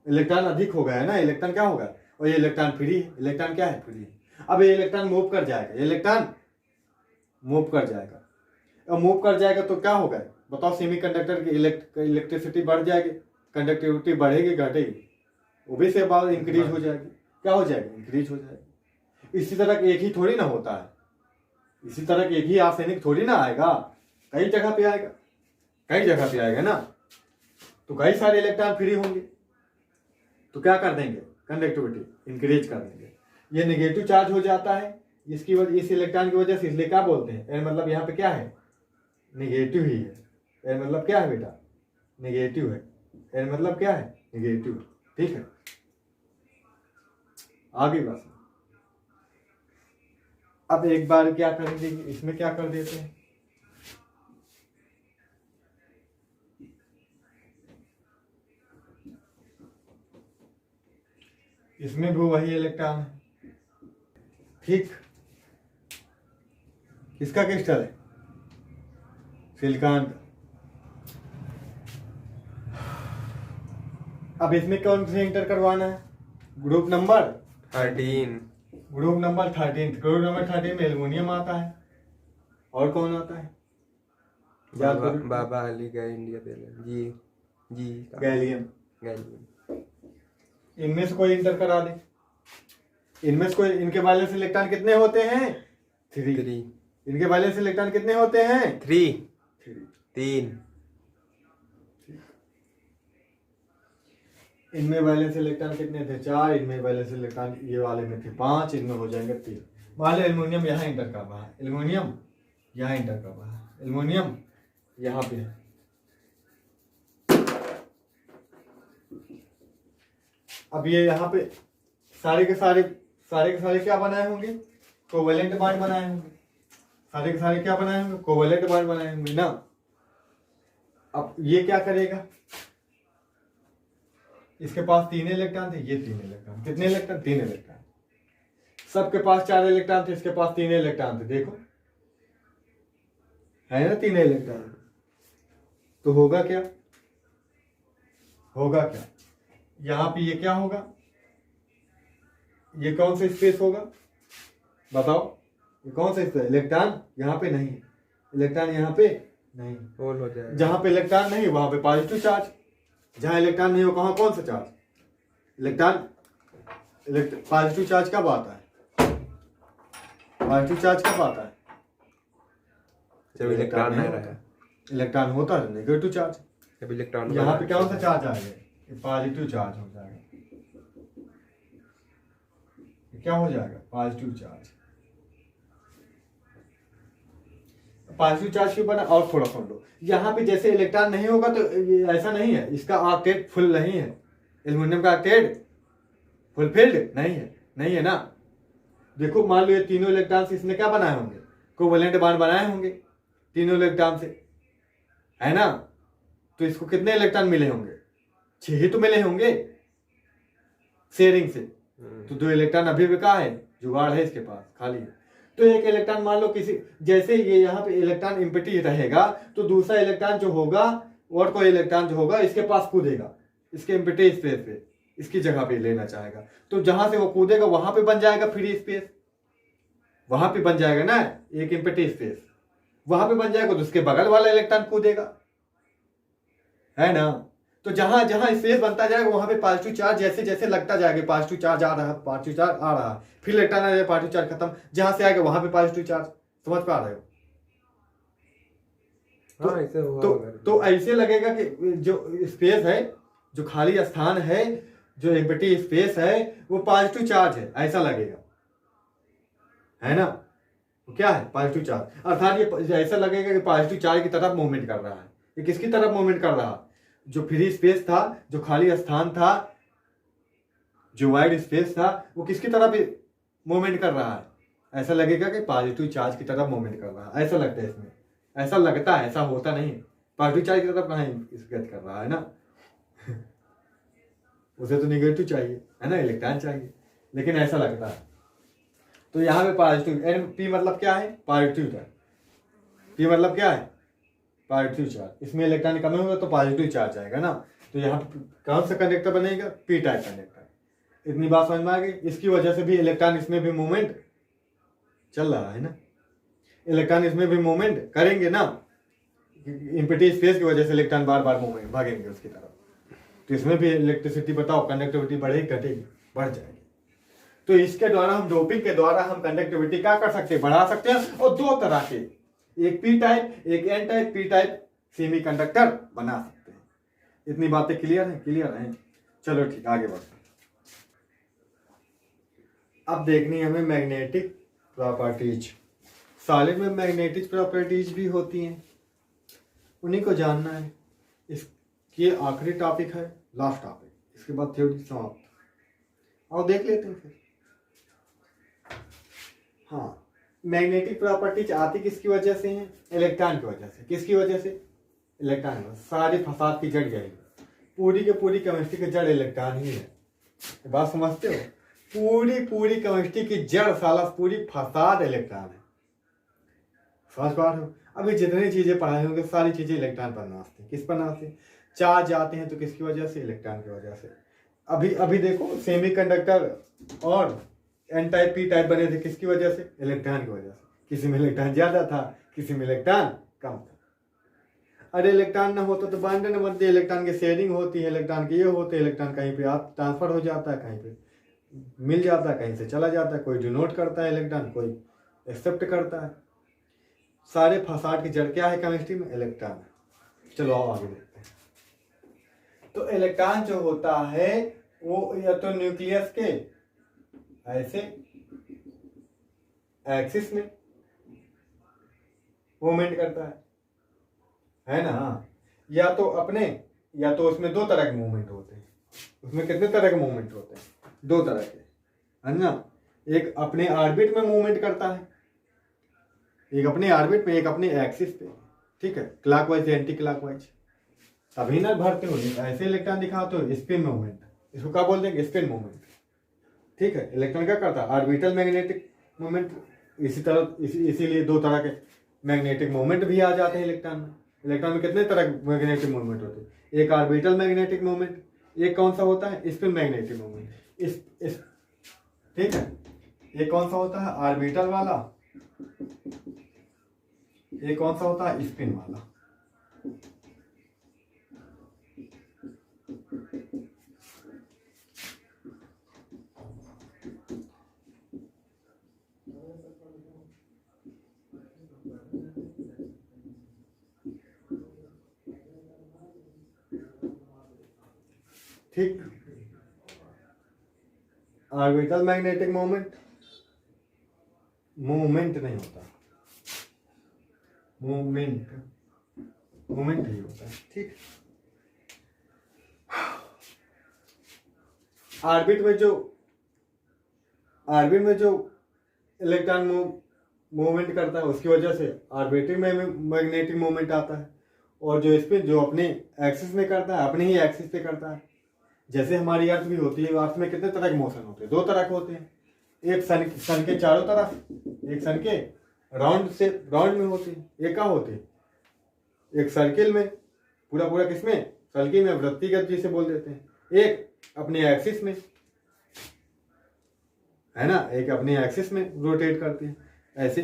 इलेक्ट्रॉन अधिक हो गया है ना, इलेक्ट्रॉन क्या होगा? और ये इलेक्ट्रॉन फ्री है। इलेक्ट्रॉन क्या है? फ्री। अब ये इलेक्ट्रॉन मूव कर जाएगा। ये इलेक्ट्रॉन मूव कर जाएगा। अब मूव कर जाएगा तो क्या होगा बताओ? सेमीकंडक्टर की इलेक्ट्रिसिटी बढ़ जाएगी, कंडक्टिविटी बढ़ेगी घटेगी? वो भी से बात इंक्रीज हो जाएगी। क्या हो जाएगी? इंक्रीज हो जाएगी। इसी तरह एक ही थोड़ी ना होता है। इसी तरह एक ही आर्सेनिक थोड़ी ना आएगा, कई जगह पे आएगा। कई जगह पे आएगा ना, तो कई सारे इलेक्ट्रॉन फ्री होंगे तो क्या कर देंगे? कंडक्टिविटी इंक्रीज कर देंगे। ये नेगेटिव चार्ज हो जाता है इसकी वजह, इस इलेक्ट्रॉन की वजह से। इसलिए क्या बोलते हैं? एन मतलब यहाँ पे क्या है? नेगेटिव ही है। एन मतलब क्या है बेटा? नेगेटिव है। एन मतलब क्या है? नेगेटिव। ठीक है, आगे बस। अब एक बार क्या कर देंगे इसमें, क्या कर देते हैं? इसमें भी वही इलेक्ट्रॉन है। ठीक, किसका क्रिस्टल है? सिलिकॉन। अब इसमें कौन से इंटर करवाना है? Group number 13। Group number 13। Group number 13 में एल्युमिनियम आता है। और कौन आता है? याद बाबा करो। बाबा अली का इंडिया दे ले जी जी का गैलियम। गैलियम। इनमें से कोई इंटर करा दे। इनमें से कोई, इनके वैलेंस इलेक्ट्रॉन कितने होते हैं? 3। 3 इनके वैलेंस इलेक्ट्रॉन कितने होते हैं? 3 3। 3 इनमें वैलेंस इलेक्ट्रॉन कितने थे? 4। इनमें वैलेंस इलेक्ट्रॉन ये वाले में थे 5। इनमें हो जाएंगे 3। मान लो एल्युमिनियम यहाँ इंटर कर रहा है, एल्युमिनियम यहाँ इंटर कर रहा है, एल्युमिनियम यहाँ पे है। अब ये यहाँ पे सारे के सारे क्या बनाए होंगे? कोवेलेंट बॉन्ड बनाए होंगे। सारे के सारे क्या बनाए होंगे? कोवेलेंट बॉन्ड बनाए होंगे ना। अब ये क्या करेगा? इसके पास 3 इलेक्ट्रॉन थे, ये 3 इलेक्ट्रॉन। कितने इलेक्ट्रॉन? 3 इलेक्ट्रॉन। सबके पास 4 इलेक्ट्रॉन थे, इसके पास 3 इलेक्ट्रॉन थे। देखो है ना 3 इलेक्ट्रॉन। तो होगा क्या? यहां पे ये क्या होगा? ये कौन सा स्पेस होगा बताओ? ये कौन सा स्पेस? इलेक्ट्रॉन यहाँ पे नहीं, इलेक्ट्रॉन यहाँ पे नहीं। होल हो जाएगा। जहां पे इलेक्ट्रॉन नहीं वहां पे पॉजिटिव चार्ज, जहां इलेक्ट्रॉन नहीं हो कहां कौन सा चार्ज? इलेक्ट्रॉन। पॉजिटिव चार्ज कब आता है? पॉजिटिव चार्ज कब आता है? जब इलेक्ट्रॉन नहीं रहा। इलेक्ट्रॉन होता है नेगेटिव चार्ज। जब इलेक्ट्रॉन यहाँ पे कौन सा चार्ज आ गया? पॉजिटिव चार्ज हो जाएगा। क्या हो जाएगा? Positive charge. पॉजिटिव चार्ज क्यों बना? और थोड़ा सुन लो। यहाँ पे जैसे इलेक्ट्रॉन नहीं होगा तो ये ऐसा नहीं है, इसका ऑक्टेट फुल नहीं है। एल्युमिनियम का ऑक्टेट फुलफिल्ड नहीं है ना। देखो मान लो ये तीनों इलेक्ट्रॉन से इसने क्या बनाए होंगे? कोवेलेंट बॉन्ड बनाए होंगे तीनों इलेक्ट्रॉन से, है ना। तो इसको कितने इलेक्ट्रॉन मिले होंगे? 6 ही तो मिले होंगे शेयरिंग से। तो 2 इलेक्ट्रॉन अभी भी कहाँ है? जुगाड़ है इसके पास, खाली है। तो एक इलेक्ट्रॉन मान लो किसी, जैसे ये यहाँ पे इलेक्ट्रॉन एम्प्टी रहेगा तो दूसरा इलेक्ट्रॉन जो होगा और कोई इलेक्ट्रॉन जो होगा इसके पास कूदेगा, इसके एम्प्टी स्पेस पे, इसकी जगह पे लेना चाहेगा। तो जहां से वो कूदेगा वहां पे बन जाएगा फ्री स्पेस, वहां पे बन जाएगा ना एक एम्प्टी स्पेस, वहां पे बन जाएगा। तो उसके बगल वाला इलेक्ट्रॉन कूदेगा, है ना। तो जहां जहां स्पेस बनता जाएगा वहां पे पॉजिटिव चार्ज जैसे जैसे लगता जाएगा, पॉजिटिव चार्ज आ रहा है, पॉजिटिव चार्ज आ रहा है, फिर इलेक्ट्रॉन आ जाएगा, पॉजिटिव चार्ज खत्म, जहां से आएगा वहां पे पॉजिटिव चार्ज। समझ पा रहे हो? हाँ, ऐसे हुआ तो ऐसे लगेगा कि जो स्पेस है, जो खाली स्थान है, जो एम्प्टी स्पेस है वो पॉजिटिव चार्ज है, ऐसा लगेगा, है ना। वो क्या है? Positive charge. अर्थात ये ऐसा लगेगा कि पॉजिटिव चार्ज की तरफ मूवमेंट कर रहा है। ये किसकी तरफ मूवमेंट कर रहा है? जो फ्री स्पेस था, जो खाली स्थान था, जो वाइड स्पेस था, वो किसकी तरफ मूवमेंट कर रहा है? ऐसा लगेगा कि पॉजिटिव चार्ज की तरफ मूवमेंट कर रहा है, ऐसा लगता है इसमें, ऐसा लगता है, ऐसा होता नहीं। पॉजिटिव चार्ज की तरफ कहाँ गति कर रहा है ना। उसे तो नेगेटिव चाहिए, है ना, इलेक्ट्रॉन चाहिए, लेकिन ऐसा लगता है। तो यहाँ पे पॉजिटिव, एन पी मतलब क्या है? Positive charge. पी मतलब क्या है? Positive charge. इसमें इलेक्ट्रॉन कम होगा तो पॉजिटिव चार्ज आएगा ना। तो यहाँ पे कौन सा कंडक्टर बनेगा? P type conductor. इतनी बात समझ में आ गई। इसकी वजह से भी इलेक्ट्रॉन इसमें भी मूवमेंट चल रहा है ना, इलेक्ट्रॉन इसमें भी मूवमेंट करेंगे ना, एम्प्टी स्पेस की वजह से इलेक्ट्रॉन बार बार मूवमेंट भागेंगे उसकी तरफ। तो इसमें भी इलेक्ट्रिसिटी बताओ, कंडक्टिविटी बढ़ेगी घटेगी? बढ़ जाएगी। तो इसके द्वारा हम डोपिंग के द्वारा हम कंडक्टिविटी क्या कर सकते हैं? बढ़ा सकते हैं। और 2 तरह के, एक पी टाइप एक N type P type semiconductor बना सकते हैं। इतनी बातें क्लियर है? क्लियर है। चलो ठीक, आगे बढ़ते हैं। अब देखनी है हमें मैग्नेटिक प्रॉपर्टीज। सॉलिड में मैग्नेटिक प्रॉपर्टीज भी होती हैं, उन्हीं को जानना है। ये आखिरी टॉपिक है, लास्ट टॉपिक, इसके बाद थ्योरी समाप्त। और देख लेते हैं फिर। हाँ, मैग्नेटिक प्रॉपर्टीज आती किसकी वजह से है? इलेक्ट्रॉन की वजह से। किसकी वजह से? इलेक्ट्रॉन। सारे फसाद की जड़ यही, पूरी की पूरी केमिस्ट्री की जड़ इलेक्ट्रॉन ही है। बात समझते हो? पूरी केमिस्ट्री की जड़, साला पूरी फसाद इलेक्ट्रॉन है। समझ पा रहे हो? अभी जितनी चीजें पढ़ाई होंगे सारी चीजें इलेक्ट्रॉन पर नाचती हैं। किस पर नाचती हैं? चार्ज आते हैं तो किसकी वजह से? इलेक्ट्रॉन की वजह से। अभी देखो सेमीकंडक्टर और एन टाइप पी टाइप बने थे किसकी वजह से? इलेक्ट्रॉन की वजह से। किसी में इलेक्ट्रॉन ज्यादा था, किसी में इलेक्ट्रॉन कम था। अरे इलेक्ट्रॉन ना होता तो बॉन्ड न बनती, इलेक्ट्रॉन की शेयरिंग होती है, इलेक्ट्रॉन के ये होते हैं, इलेक्ट्रॉन कहीं पे आप ट्रांसफर हो जाता है, कहीं पे मिल जाता है, कहीं से चला जाता है, कोई डिनोट करता है इलेक्ट्रॉन, कोई एक्सेप्ट करता है। सारे फसाद की जड़ क्या है केमिस्ट्री में? इलेक्ट्रॉन। चलो आओ आगे देखते हैं। तो इलेक्ट्रॉन जो होता है वो या तो न्यूक्लियस के ऐसे एक्सिस में मूवमेंट करता है ना, या तो अपने, या तो उसमें दो तरह के मूवमेंट होते हैं। उसमें कितने तरह के मूवमेंट होते हैं? दो तरह के, है ना। एक अपने ऑर्बिट में मूवमेंट करता है, एक अपने ऑर्बिट में, एक अपने एक्सिस पे, ठीक है, क्लॉकवाइज एंटी क्लॉकवाइज। अभी ना भरते हो ऐसे इलेक्ट्रॉन दिखाते हो स्पिन मूवमेंट, इसको क्या बोलते हैं? स्पिन मूवमेंट, ठीक है। इलेक्ट्रॉन क्या करता है? Orbital magnetic movement. इसी तरह इसीलिए दो तरह के मैग्नेटिक मूवमेंट भी आ जाते हैं इलेक्ट्रॉन में। इलेक्ट्रॉन में कितने तरह के मैग्नेटिक मूवमेंट होते हैं? एक ऑर्बिटल मैग्नेटिक मूवमेंट, एक कौन सा होता है? Spin magnetic movement. इस ठीक है, एक कौन सा होता है? ऑर्बिटल वाला, एक कौन सा होता है? स्पिन वाला। ठीक, ऑर्बिटल मैग्नेटिक मूवमेंट नहीं होता, मूवमेंट ही होता है, ठीक। ऑर्बिट में जो इलेक्ट्रॉन मूवमेंट करता है उसकी वजह से ऑर्बिटल में मैग्नेटिक मूवमेंट आता है, और जो स्पिन जो अपने एक्सिस में करता है, अपने ही एक्सिस पे करता है। जैसे हमारी अर्थ भी होती है, अर्थ में कितने तरह के मोशन होते हैं? दो तरह के होते हैं। एक सन के चारों तरफ, एक सन के राउंड में होते हैं। एक क्या होते हैं? एक सर्किल में, पूरा किसमें? सर्किल में, वृत्तिगत जिसे बोल देते हैं। एक अपने एक्सिस में, है ना, एक अपने एक्सिस में रोटेट करते हैं, ऐसे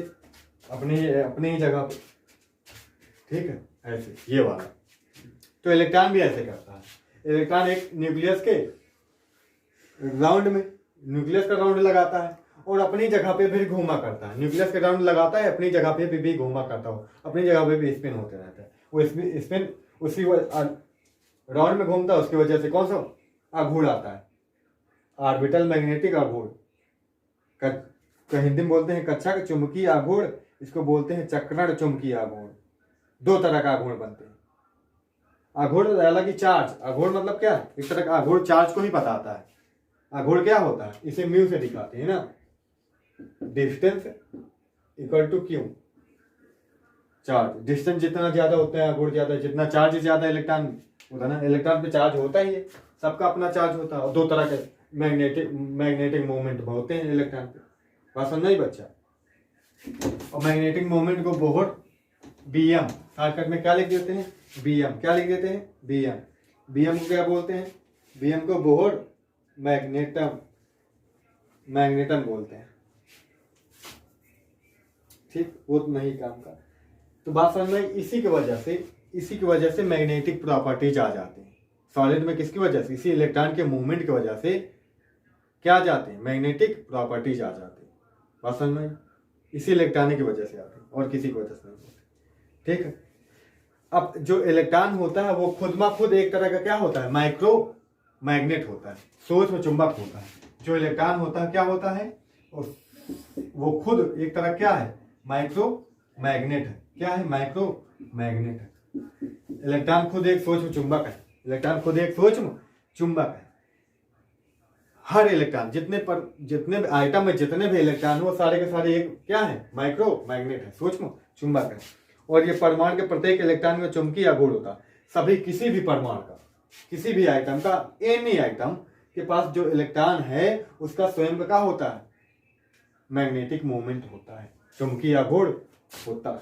अपने ही जगह पे, ठीक है, ऐसे ये वाला। तो इलेक्ट्रॉन भी ऐसे करता है। इलेक्ट्रॉन एक न्यूक्लियस के राउंड में, न्यूक्लियस का राउंड लगाता है और अपनी जगह पे फिर घूमा करता है। न्यूक्लियस का राउंड लगाता है, अपनी जगह पे भी घूमा करता हो, अपनी जगह पे भी स्पिन होते रहता है। वो स्पिन उसी राउंड में घूमता है, उसकी वजह से कौन सा आघूर्ण आता है? ऑर्बिटल मैग्नेटिक आघूर्ण। हिंदी में बोलते हैं कक्षा का चुंबकीय आघूर्ण, इसको बोलते हैं चक्रण चुंबकीय आघूर्ण। दो तरह का आघूर्ण बनते हैं। आघूर्ण हालांकि चार्ज, आघूर्ण मतलब क्या? एक तरह का आघूर्ण चार्ज को ही बताता है। आघूर्ण क्या होता है? इसे म्यू से दिखाते हैं ना, distance equal to Q. Charge, distance जितना ज्यादा होता है आघूर्ण ज्यादा, जितना चार्ज ज्यादा इलेक्ट्रॉन होता है ना, इलेक्ट्रॉन पे चार्ज होता ही है, सबका अपना चार्ज होता है। और दो तरह के मैग्नेटिक मूवमेंट होते हैं इलेक्ट्रॉन पे। बात समझ नहीं बच्चा? और मैग्नेटिक मूवमेंट को बोहर बीएम, शॉर्टकट में क्या लिख देते हैं? बीएम। क्या लिख देते हैं? बीएम। बीएम को क्या बोलते हैं? बीएम को बोहर मैग्नेटम बोलते हैं, ठीक। वो तो नहीं काम का। तो बात समझ में? इसी की वजह से मैग्नेटिक प्रॉपर्टीज आ जाती हैं सॉलिड में। किसकी वजह से? इसी इलेक्ट्रॉन के मूवमेंट की वजह से क्या आ जाते हैं? मैग्नेटिक प्रॉपर्टीज आ जाती है। बात समझ में? इसी इलेक्ट्रॉन की वजह से आती है और किसी की वजह से नहीं होती, ठीक है। अब जो इलेक्ट्रॉन होता है वो खुद एक तरह का क्या होता है? माइक्रो मैग्नेट होता है, सूक्ष्म चुंबक होता है। जो इलेक्ट्रॉन होता है क्या होता है? वो खुद एक तरह क्या है? माइक्रो मैग्नेट है। क्या है? माइक्रो मैग्नेट है। इलेक्ट्रॉन खुद एक सूक्ष्म चुंबक है। इलेक्ट्रॉन खुद एक सूक्ष्म चुंबक है। हर इलेक्ट्रॉन, जितने भी आइटम में जितने भी इलेक्ट्रॉन हो, सारे के सारे एक क्या है? माइक्रो मैग्नेट है, सूक्ष्म चुंबक है। और ये परमाणु के प्रत्येक इलेक्ट्रॉन में चुंबकीय आघूर्ण होता है। सभी किसी भी परमाणु का, किसी भी आइटम का, एनी आइटम के पास जो इलेक्ट्रॉन है उसका स्वयं का होता है? मैग्नेटिक मूवमेंट होता है, चुंबकीय आघूर्ण होता है,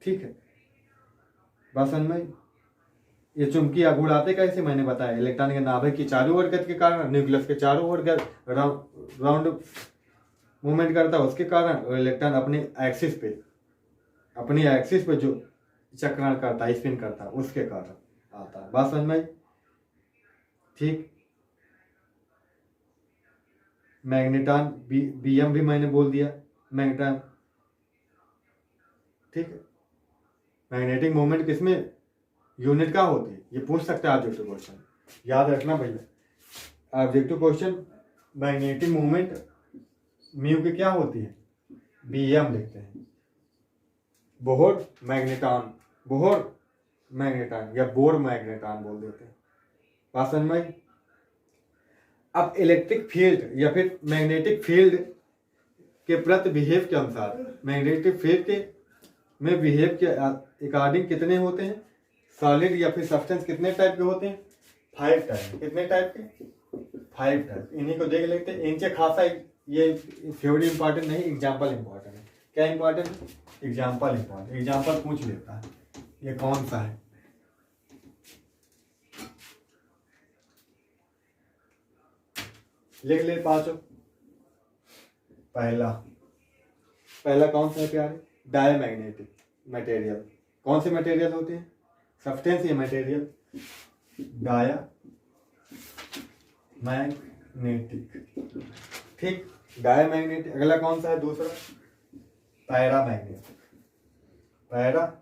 ठीक है। बात समझ में? ये चुंबकीय आघूर्ण आते कैसे? मैंने बताया, इलेक्ट्रॉन के नाभिक की चारों ओर गति के कारण, न्यूक्लियस के चारों ओर राउंड मूवमेंट करता है उसके कारण, और इलेक्ट्रॉन अपनी एक्सिस पे जो चक्रण करता है, स्पिन करता है, उसके कारण आता है। बात समझ में आई? ठीक। मैग्नेटान बीएम भी मैंने बोल दिया, मैग्नेटान। ठीक है। मैग्नेटिक मोमेंट किसमें यूनिट का होती है, ये पूछ सकते हैं ऑब्जेक्टिव क्वेश्चन, याद रखना भैया। Objective question magnetic moment mu की क्या होती है, बीएम लिखते हैं। बोहर मैग्नेटान, बोहर मैग्नेटान या बोर मैग्नेटान बोल देते हैं। बात समझ में आई? अब इलेक्ट्रिक फील्ड या फिर मैग्नेटिक फील्ड के प्रति बिहेव के अनुसार, मैग्नेटिक फील्ड के में बिहेव के अकॉर्डिंग कितने होते हैं, सॉलिड या फिर सब्सटेंस कितने टाइप के होते हैं, 5 टाइप। कितने टाइप के, 5 टाइप। इन्हीं को देख लेते हैं। इनसे खासा ये थ्योरी इंपॉर्टेंट नहीं, एग्जाम्पल इंपॉर्टेंट है। क्या इंपॉर्टेंट है, एग्जाम्पल इंपॉर्टेंट। एग्जाम्पल पूछ लेता है ये कौन सा है। लिख ले पांचों। पहला कौन सा है प्यारे, डायमैग्नेटिक मटेरियल। कौन से मटेरियल होते हैं, सब्सटेंस या मटेरियल, डायमैग्नेटिक। ठीक, डायमैग्नेटिक। अगला कौन सा है, दूसरा पैरामैग्नेटिक, पैरामैग्नेटिक।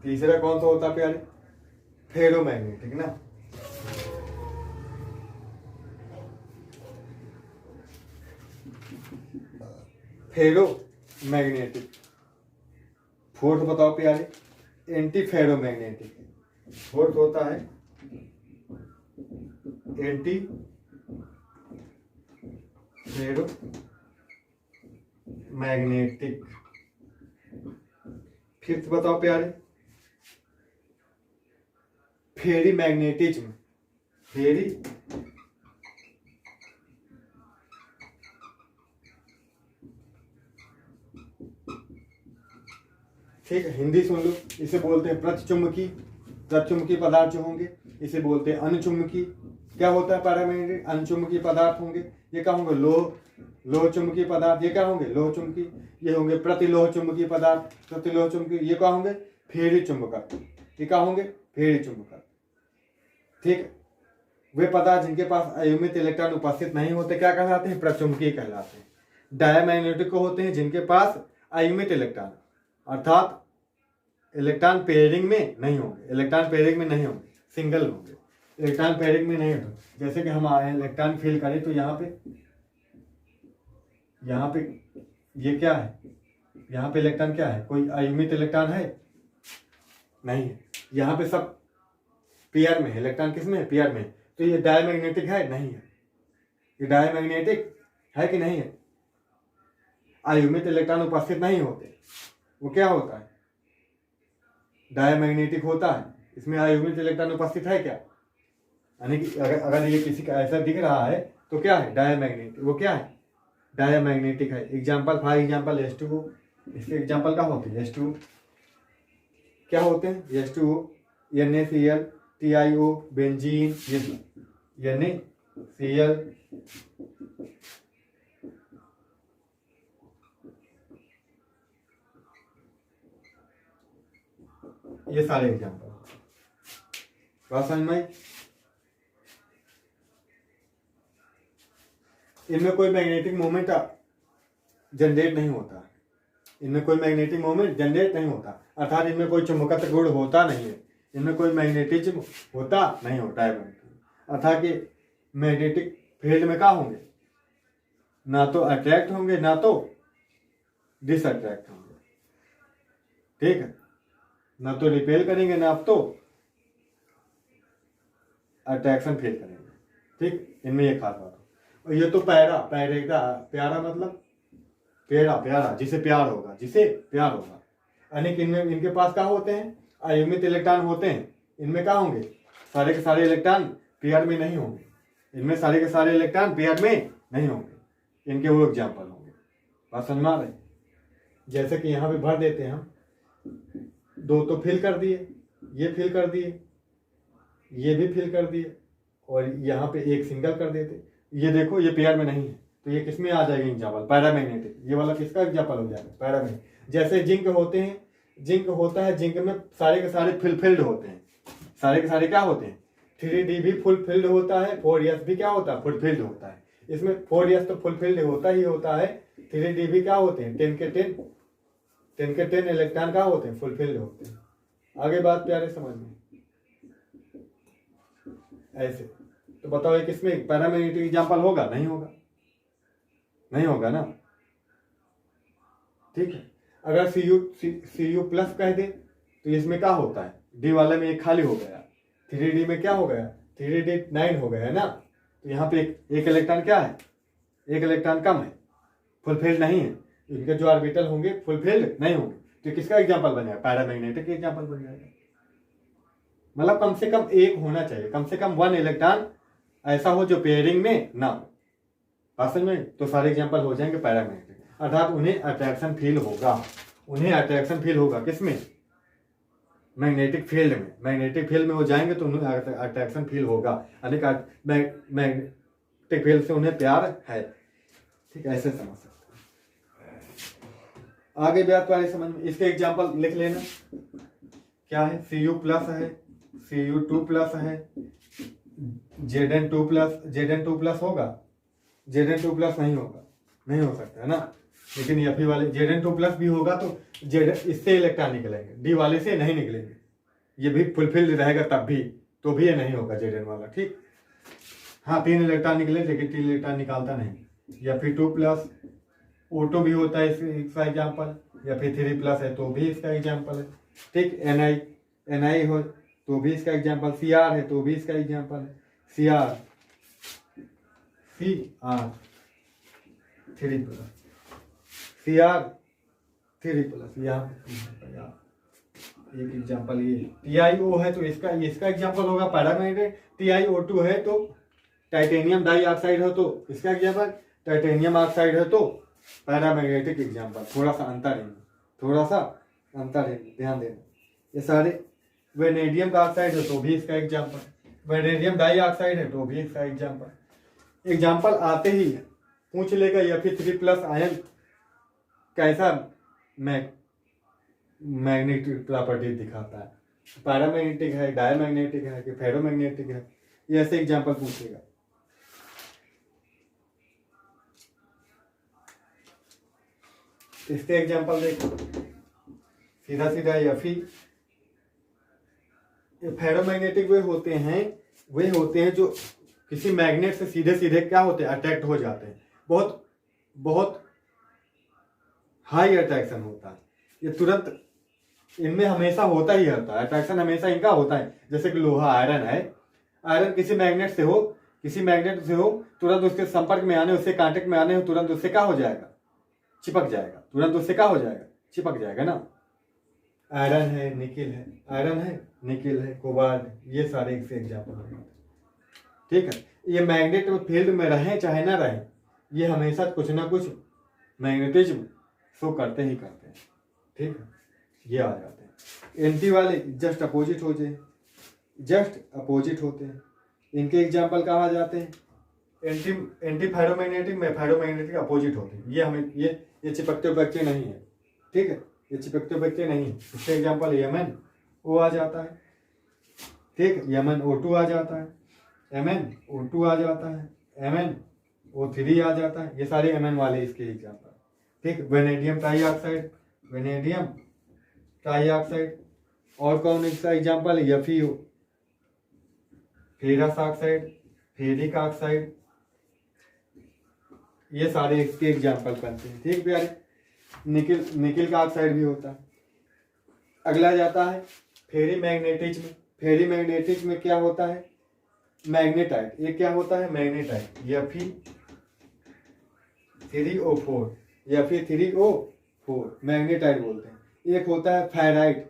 तीसरा कौन सा होता है प्यारे, फेरोमैग्नेटिक ना। फेरोमैग्नेटिक। फोर्थ बताओ प्यारे, एंटी फेरोमैग्नेटिक। फोर्थ होता है एंटी फेरोमैग्नेटिक। फिफ्थ बताओ प्यारे, फेरी मैग्नेटिज्म। फेरी ठीक है, हिंदी सुन लो। इसे बोलते हैं प्रतिचुंबकी। प्रतिचुंबकी पदार्थ जो होंगे इसे बोलते हैं अनुचुंबकी। क्या होता है पैरामैग्नेटिक, अनुचुंबकी पदार्थ होंगे। ये क्या होंगे, लोह चुंबकीय पदार्थ। ये क्या होंगे, लोह चुंबकी। ये होंगे प्रतिलोह चुंबकीय पदार्थ, प्रतिलोह चुंबकीय। ये क्या होंगे, फेरी चुंबक। ये क्या होंगे, फेरी चुंबक। ठीक, वे पदार्थ जिनके पास अयुग्मित इलेक्ट्रॉन उपस्थित नहीं होते क्या कहलाते हैं, प्रचुंबकीय कहलाते हैं। डायमैग्नेटिक को होते हैं जिनके पास अयुग्मित इलेक्ट्रॉन, अर्थात इलेक्ट्रॉन पेयरिंग में नहीं होंगे, इलेक्ट्रॉन पेयरिंग में नहीं होंगे, सिंगल होंगे, इलेक्ट्रॉन पेयरिंग में नहीं होंगे। जैसे कि हम इलेक्ट्रॉन फील करें तो यहाँ पे ये क्या है, यहाँ पे इलेक्ट्रॉन क्या है, कोई अयुग्मित इलेक्ट्रॉन है नहीं है। यहाँ पे सब पेयर में, इलेक्ट्रॉन किस में है, पेयर में। तो ये डायमैग्नेटिक है, नहीं है। ये डायमैग्नेटिक है कि नहीं है, अयुग्मित इलेक्ट्रॉन उपस्थित नहीं होते, वो क्या होता है, डायमैग्नेटिक होता है। इसमें अयुग्मित इलेक्ट्रॉन उपस्थित है क्या, यानी कि अगर ये किसी का ऐसा दिख रहा है तो क्या है, डायमैग्नेटिक। वो क्या है, डायमैग्नेटिक है। Example, for example H2O। इसके एग्जाम्पल क्या होते हैं, H2O क्या होते हैं, H2O, NaCl, TiO, benzene, NaCl, ये सारे एग्जाम्पल। बात समझ में आई? इनमें कोई मैग्नेटिक मोमेंट जनरेट नहीं होता, इनमें कोई मैग्नेटिक मोमेंट जनरेट नहीं होता, अर्थात इनमें कोई चुंबकत्व गुण होता नहीं है, इनमें कोई मैग्नेटिज्म होता नहीं होता है। अर्थात कि मैग्नेटिक फील्ड में क्या होंगे, ना तो अट्रैक्ट होंगे ना तो डिसअट्रैक्ट होंगे। ठीक है, ना तो रिपेल करेंगे ना तो अट्रैक्शन फील करेंगे। ठीक, इनमें ये खास बात। और ये तो प्यारा मतलब प्यारा, जिसे प्यार होगा, यानी कि इनमें, इनके पास क्या होते हैं, अयुग्मित इलेक्ट्रॉन होते हैं। इनमें क्या होंगे, सारे के सारे इलेक्ट्रॉन पेयर में नहीं होंगे, इनमें सारे के सारे इलेक्ट्रॉन पेयर में नहीं होंगे। इनके वो एग्जाम्पल होंगे। बात समझ में आ रही, जैसे कि यहाँ पे भर देते हैं हम, 2 तो फिल कर दिए, ये फिल कर दिए, ये भी फिल कर दिए, और यहाँ पे एक सिंगल कर देते। ये देखो, ये पेयर में नहीं है, तो ये किसमें आ जाएगा एग्जाम्पल, पैरामैग्नेटिक। ये वाला किसका एग्जाम्पल हो जाएगा, पैरामैग्नेटिक। जैसे जिंक होते हैं, जिंक होता है, जिंक में सारे के सारे फुलफिल्ड होते हैं, सारे के सारे क्या होते हैं, 3D भी फुलफिल्ड होता है, 4s भी क्या होता है, फुलफिल्ड होता है। इसमें 4s तो फुलफिल्ड होता ही होता है, 3D भी क्या होते हैं, 10 के 10 इलेक्ट्रॉन क्या होते हैं, फुलफिल्ड होते हैं। आगे बात प्यारे समझ में ऐसे। तो बताओ ये किसमें पैरामैग्नेटिक एग्जाम्पल होगा, नहीं होगा, नहीं होगा ना, ठीक है। अगर Cu प्लस कह दे तो इसमें क्या होता है, डी वाले में एक खाली हो गया, 3D में क्या हो गया, 3D 9 हो गया है ना। तो यहाँ पे एक इलेक्ट्रॉन क्या है, एक इलेक्ट्रॉन कम है, फुलफिल्ड नहीं है, इनके जो ऑर्बिटल होंगे फुलफिल्ड नहीं होंगे। तो किसका एग्जाम्पल बनेगा, पैरामैग्नेटिक एग्जाम्पल बन जाएगा। मतलब कम से कम एक होना चाहिए, कम से कम 1 इलेक्ट्रॉन ऐसा हो जो पेयरिंग में ना हो, असल में तो सारे एग्जाम्पल हो जाएंगे पैरामैग्नेटिक। अर्थात उन्हें अट्रैक्शन फील होगा, उन्हें अट्रैक्शन फील होगा किसमें, मैग्नेटिक फील्ड में। मैग्नेटिक फील्ड में हो जाएंगे तो उन्हें अट्रैक्शन फील होगा, यानी मैग्नेटिक फील्ड से उन्हें प्यार है, ठीक है, ऐसे समझ सकते हैं। आगे बात वाले समझ में, इसके एग्जाम्पल लिख लेना, क्या है, Cu प्लस है, Cu2 प्लस है, Zn2 प्लस होगा, Zn2 प्लस नहीं होगा, नहीं हो सकता है ना। लेकिन Fe वाले Zn2 प्लस भी होगा तो इससे इलेक्ट्रॉन निकलेंगे, डी वाले से नहीं निकलेंगे, ये भी फुलफिल्ड रहेगा तब भी, तो भी ये नहीं होगा Zn वाला, ठीक। हाँ 3 इलेक्ट्रॉन निकले, लेकिन 3 इलेक्ट्रॉन निकालता नहीं। Fe2 प्लस O2 भी होता है इसका एग्जाम्पल, Fe3 प्लस है तो भी इसका एग्जाम्पल है, ठीक। Ni हो तो भी इसका एग्जाम्पल, Cr है तो भी इसका एग्जाम्पल है, Cr 3 प्लस, Cr 3 प्लस, यहाँ एक एग्जाम्पल ये TiO है तो इसका एग्जाम्पल होगा पैरामैग्नेटिक। TiO2 है तो टाइटेनियम डाइऑक्साइड हो तो इसका एग्जाम्पल, टाइटेनियम ऑक्साइड है तो पैरामैग्नेटिक एग्जाम्पल। थोड़ा सा अंतर है, ध्यान देना। ये सारे वेनेडियम का ऑक्साइड है तो भी इसका एग्जाम्पल, वेनेडियम डाइऑक्साइड है तो भी इसका एग्जाम्पल आते ही पूछ लेगा। Fe3 प्लस आयन कैसा मैग्नेटिक प्रॉपर्टी दिखाता है, पैरामैग्नेटिक है, डायमैग्नेटिक है कि फेरोमैग्नेटिक है, ये ऐसे एग्जाम्पल पूछेगा। इसके एग्जाम्पल देखो, सीधा Fe, फेरोमैग्नेटिक वे होते हैं जो किसी मैग्नेट से सीधे सीधे क्या होते हैं, अट्रैक्ट हो जाते हैं, बहुत बहुत हाई अट्रैक्शन होता है। ये तुरंत इनमें हमेशा होता ही रहता है, अट्रैक्शन हमेशा इनका होता है। जैसे कि लोहा, आयरन है, आयरन किसी मैग्नेट से हो तुरंत उसके संपर्क में आने, उससे कांटेक्ट में आने, तुरंत उससे क्या हो जाएगा, चिपक जाएगा, तुरंत उससे क्या हो जाएगा, चिपक जाएगा ना। आयरन है, निकिल है, कोबाल्ट, ये सारे इससे एग्जाम्पल हो जाते हैं, ठीक है। ये मैग्नेट फील्ड में रहे चाहे ना रहे, ये हमेशा कुछ ना कुछ मैग्नेटिज्म शो करते ही करते हैं, ठीक है। ये आ जाते हैं। एंटी वाले जस्ट अपोजिट होते हैं, इनके एग्जाम्पल कहाँ आ जाते हैं, एंटी फेरोमैग्नेटिक में फेरोमैग्नेटिक अपोजिट होते हैं। ये हमें ये चिपकते उपकते नहीं है, ठीक है, ये चिपकते उपकते नहीं है। इसके एग्जाम्पल MnO आ जाता है, ठीक, MnO2 आ जाता है, MnO2 आ जाता है, MnO3 आ जाता है, ये सारे Mn वाले इसके एग्जाम्पल, ठीक। वेनेडियम ट्राइऑक्साइड, और कौन इसका एग्जाम्पल है, FeO, ferrous oxide, ferric oxide, ये सारे इसके एग्जाम्पल बनते हैं, ठीक प्यारे। निकिल का ऑक्साइड भी होता है। अगला जाता है फेरीमैग्नेटिज्म। फेरीमैग्नेटिज्म में क्या होता है, मैग्नेटाइट, ये क्या होता है, मैग्नेटाइट, Fe3O4 मैग्नेटाइट बोलते हैं। एक होता है फेराइट,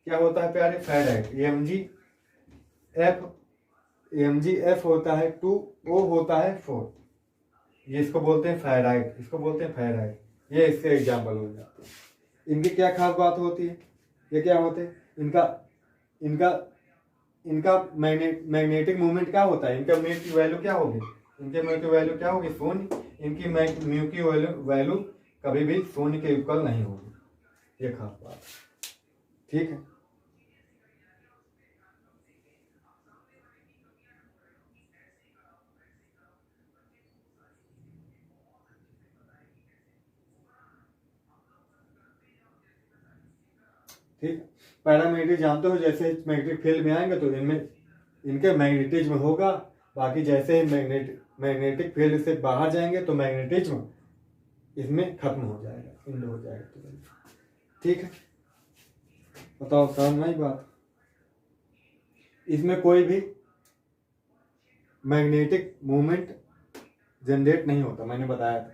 क्या होता है प्यारे, फेराइट, AmGF होता है, 2O होता है 4, ये इसको बोलते हैं फेराइट, ये इसके एग्जाम्पल हो जाते हैं। इनकी क्या खास बात होती है, ये क्या होते हैं, इनका मैग्नेटिक मूवमेंट क्या होता है, इनका म्यू की वैल्यू क्या होगी, इनके म्यू की वैल्यू क्या होगी? शून्य। इनकी म्यू की वैल्यू कभी भी शून्य के इक्वल नहीं होगी। ये खास बात है, ठीक है। ठीक, पैरामैग्नेटिक जानते हो, जैसे मैग्नेटिक फील्ड में आएंगे तो इनमें इनके मैग्नेटिज्म होगा, बाकी जैसे ही मैग्नेटिक फील्ड से बाहर जाएंगे तो मैग्नेटिज्म इसमें खत्म हो जाएगा, इंड हो जाएगा तुरंत। ठीक है, बताओ समझ में आई बात? इसमें कोई भी मैग्नेटिक मूवमेंट जनरेट नहीं होता, मैंने बताया था,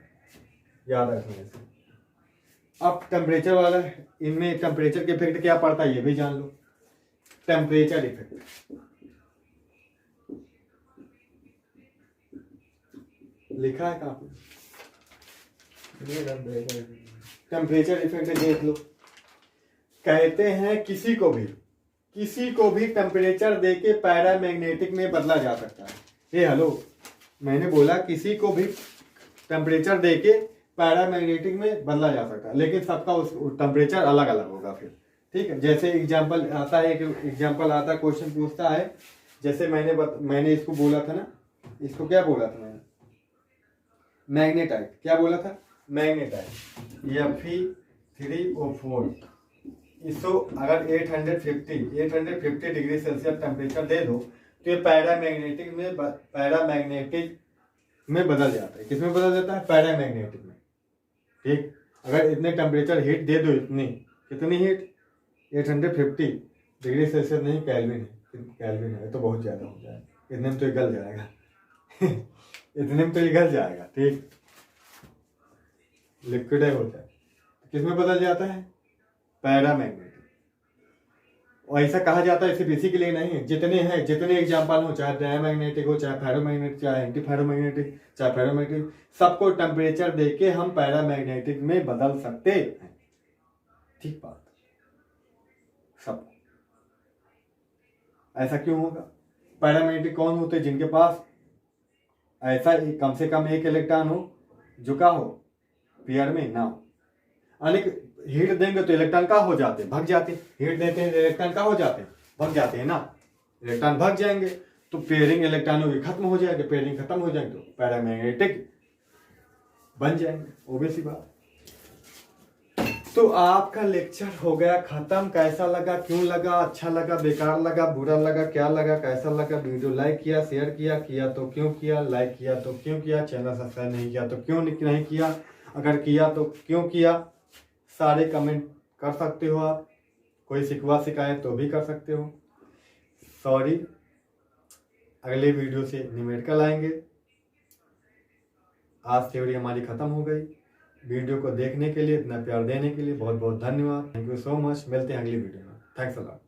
याद रखने से। अब टेम्परेचर वाला, इनमें टेम्परेचर के इफेक्ट क्या पड़ता है ये भी जान लो। टेम्परेचर इफेक्ट लिखा है कहाँ पे? टेम्परेचर इफेक्ट देख लो। कहते हैं किसी को भी टेम्परेचर देके पैरामैग्नेटिक में बदला जा सकता है। ये हेलो, मैंने बोला किसी को भी टेम्परेचर देके पैरामैग्नेटिक में बदला जा सकता है, लेकिन सबका उस टेम्परेचर अलग अलग होगा फिर। ठीक है, जैसे एग्जांपल आता है, एग्जांपल आता है, क्वेश्चन पूछता है, जैसे मैंने इसको बोला था ना, इसको क्या बोला था मैंने? मैग्नेटाइट। क्या बोला था? Magnetite Fe3O4। इसको अगर 850 डिग्री सेल्सियस टेम्परेचर दे दो तो ये पैरामैग्नेटिक में बदल जाता है। किसमें बदल जाता है? पैरामैग्नेटिक में। ठीक, अगर इतने टेम्परेचर हीट दे दो, कितनी हीट? 850 डिग्री सेल्सियस नहीं, केल्विन है तो बहुत ज़्यादा हो जाएगा, इतने में तो ये गल जाएगा इतने में तो ये गल जाएगा। ठीक, लिक्विड हो जाए, किसमें बदल जाता है? पैरामैग्नेटिक। और ऐसा कहा जाता है सिर्फ इसी के लिए नहीं है, जितने एग्जाम्पल हो, चाहे डायमैग्नेटिक हो, चाहे फेरोमैग्नेटिक, चाहे एंटी फेरोमैग्नेटिक, चाहे फेरोमैग्नेटिक, सबको टेम्परेचर देके हम पैरामैग्नेटिक में बदल सकते हैं। ठीक बात, सब। ऐसा क्यों होगा? पैरामैग्नेटिक कौन होते हैं? जिनके पास ऐसा कम से कम एक इलेक्ट्रॉन हो जो का हो, पेयर में ना हो। अनेक हीट देंगे तो इलेक्ट्रॉन का हो जाते, भग जाते। हीट देते हैं इलेक्ट्रॉन का हो जाते, भग जाते हैं ना। इलेक्ट्रॉन भग जाएंगे तो पेयरिंग इलेक्ट्रॉनों की खत्म हो जाएगी, पेयरिंग खत्म हो जाएंगे तो पैरामैग्नेटिक बन जाएंगे, ओबेसी बात। तो आपका लेक्चर हो गया खत्म। कैसा लगा, क्यों लगा, अच्छा लगा, बेकार लगा, बुरा लगा, क्या लगा, कैसा लगा? वीडियो लाइक किया, शेयर किया तो क्यों किया, लाइक किया तो क्यों किया, चैनल सब्सक्राइब नहीं किया तो क्यों नहीं किया, अगर किया तो क्यों किया? सारे कमेंट कर सकते हो आप, कोई शिकवा शिकायत तो भी कर सकते हो। सॉरी, अगले वीडियो से न्यूमेरिकल आएंगे। आज थ्योरी हमारी खत्म हो गई। वीडियो को देखने के लिए, इतना प्यार देने के लिए बहुत बहुत धन्यवाद। Thank you so much. मिलते हैं अगली वीडियो में। Thanks a lot.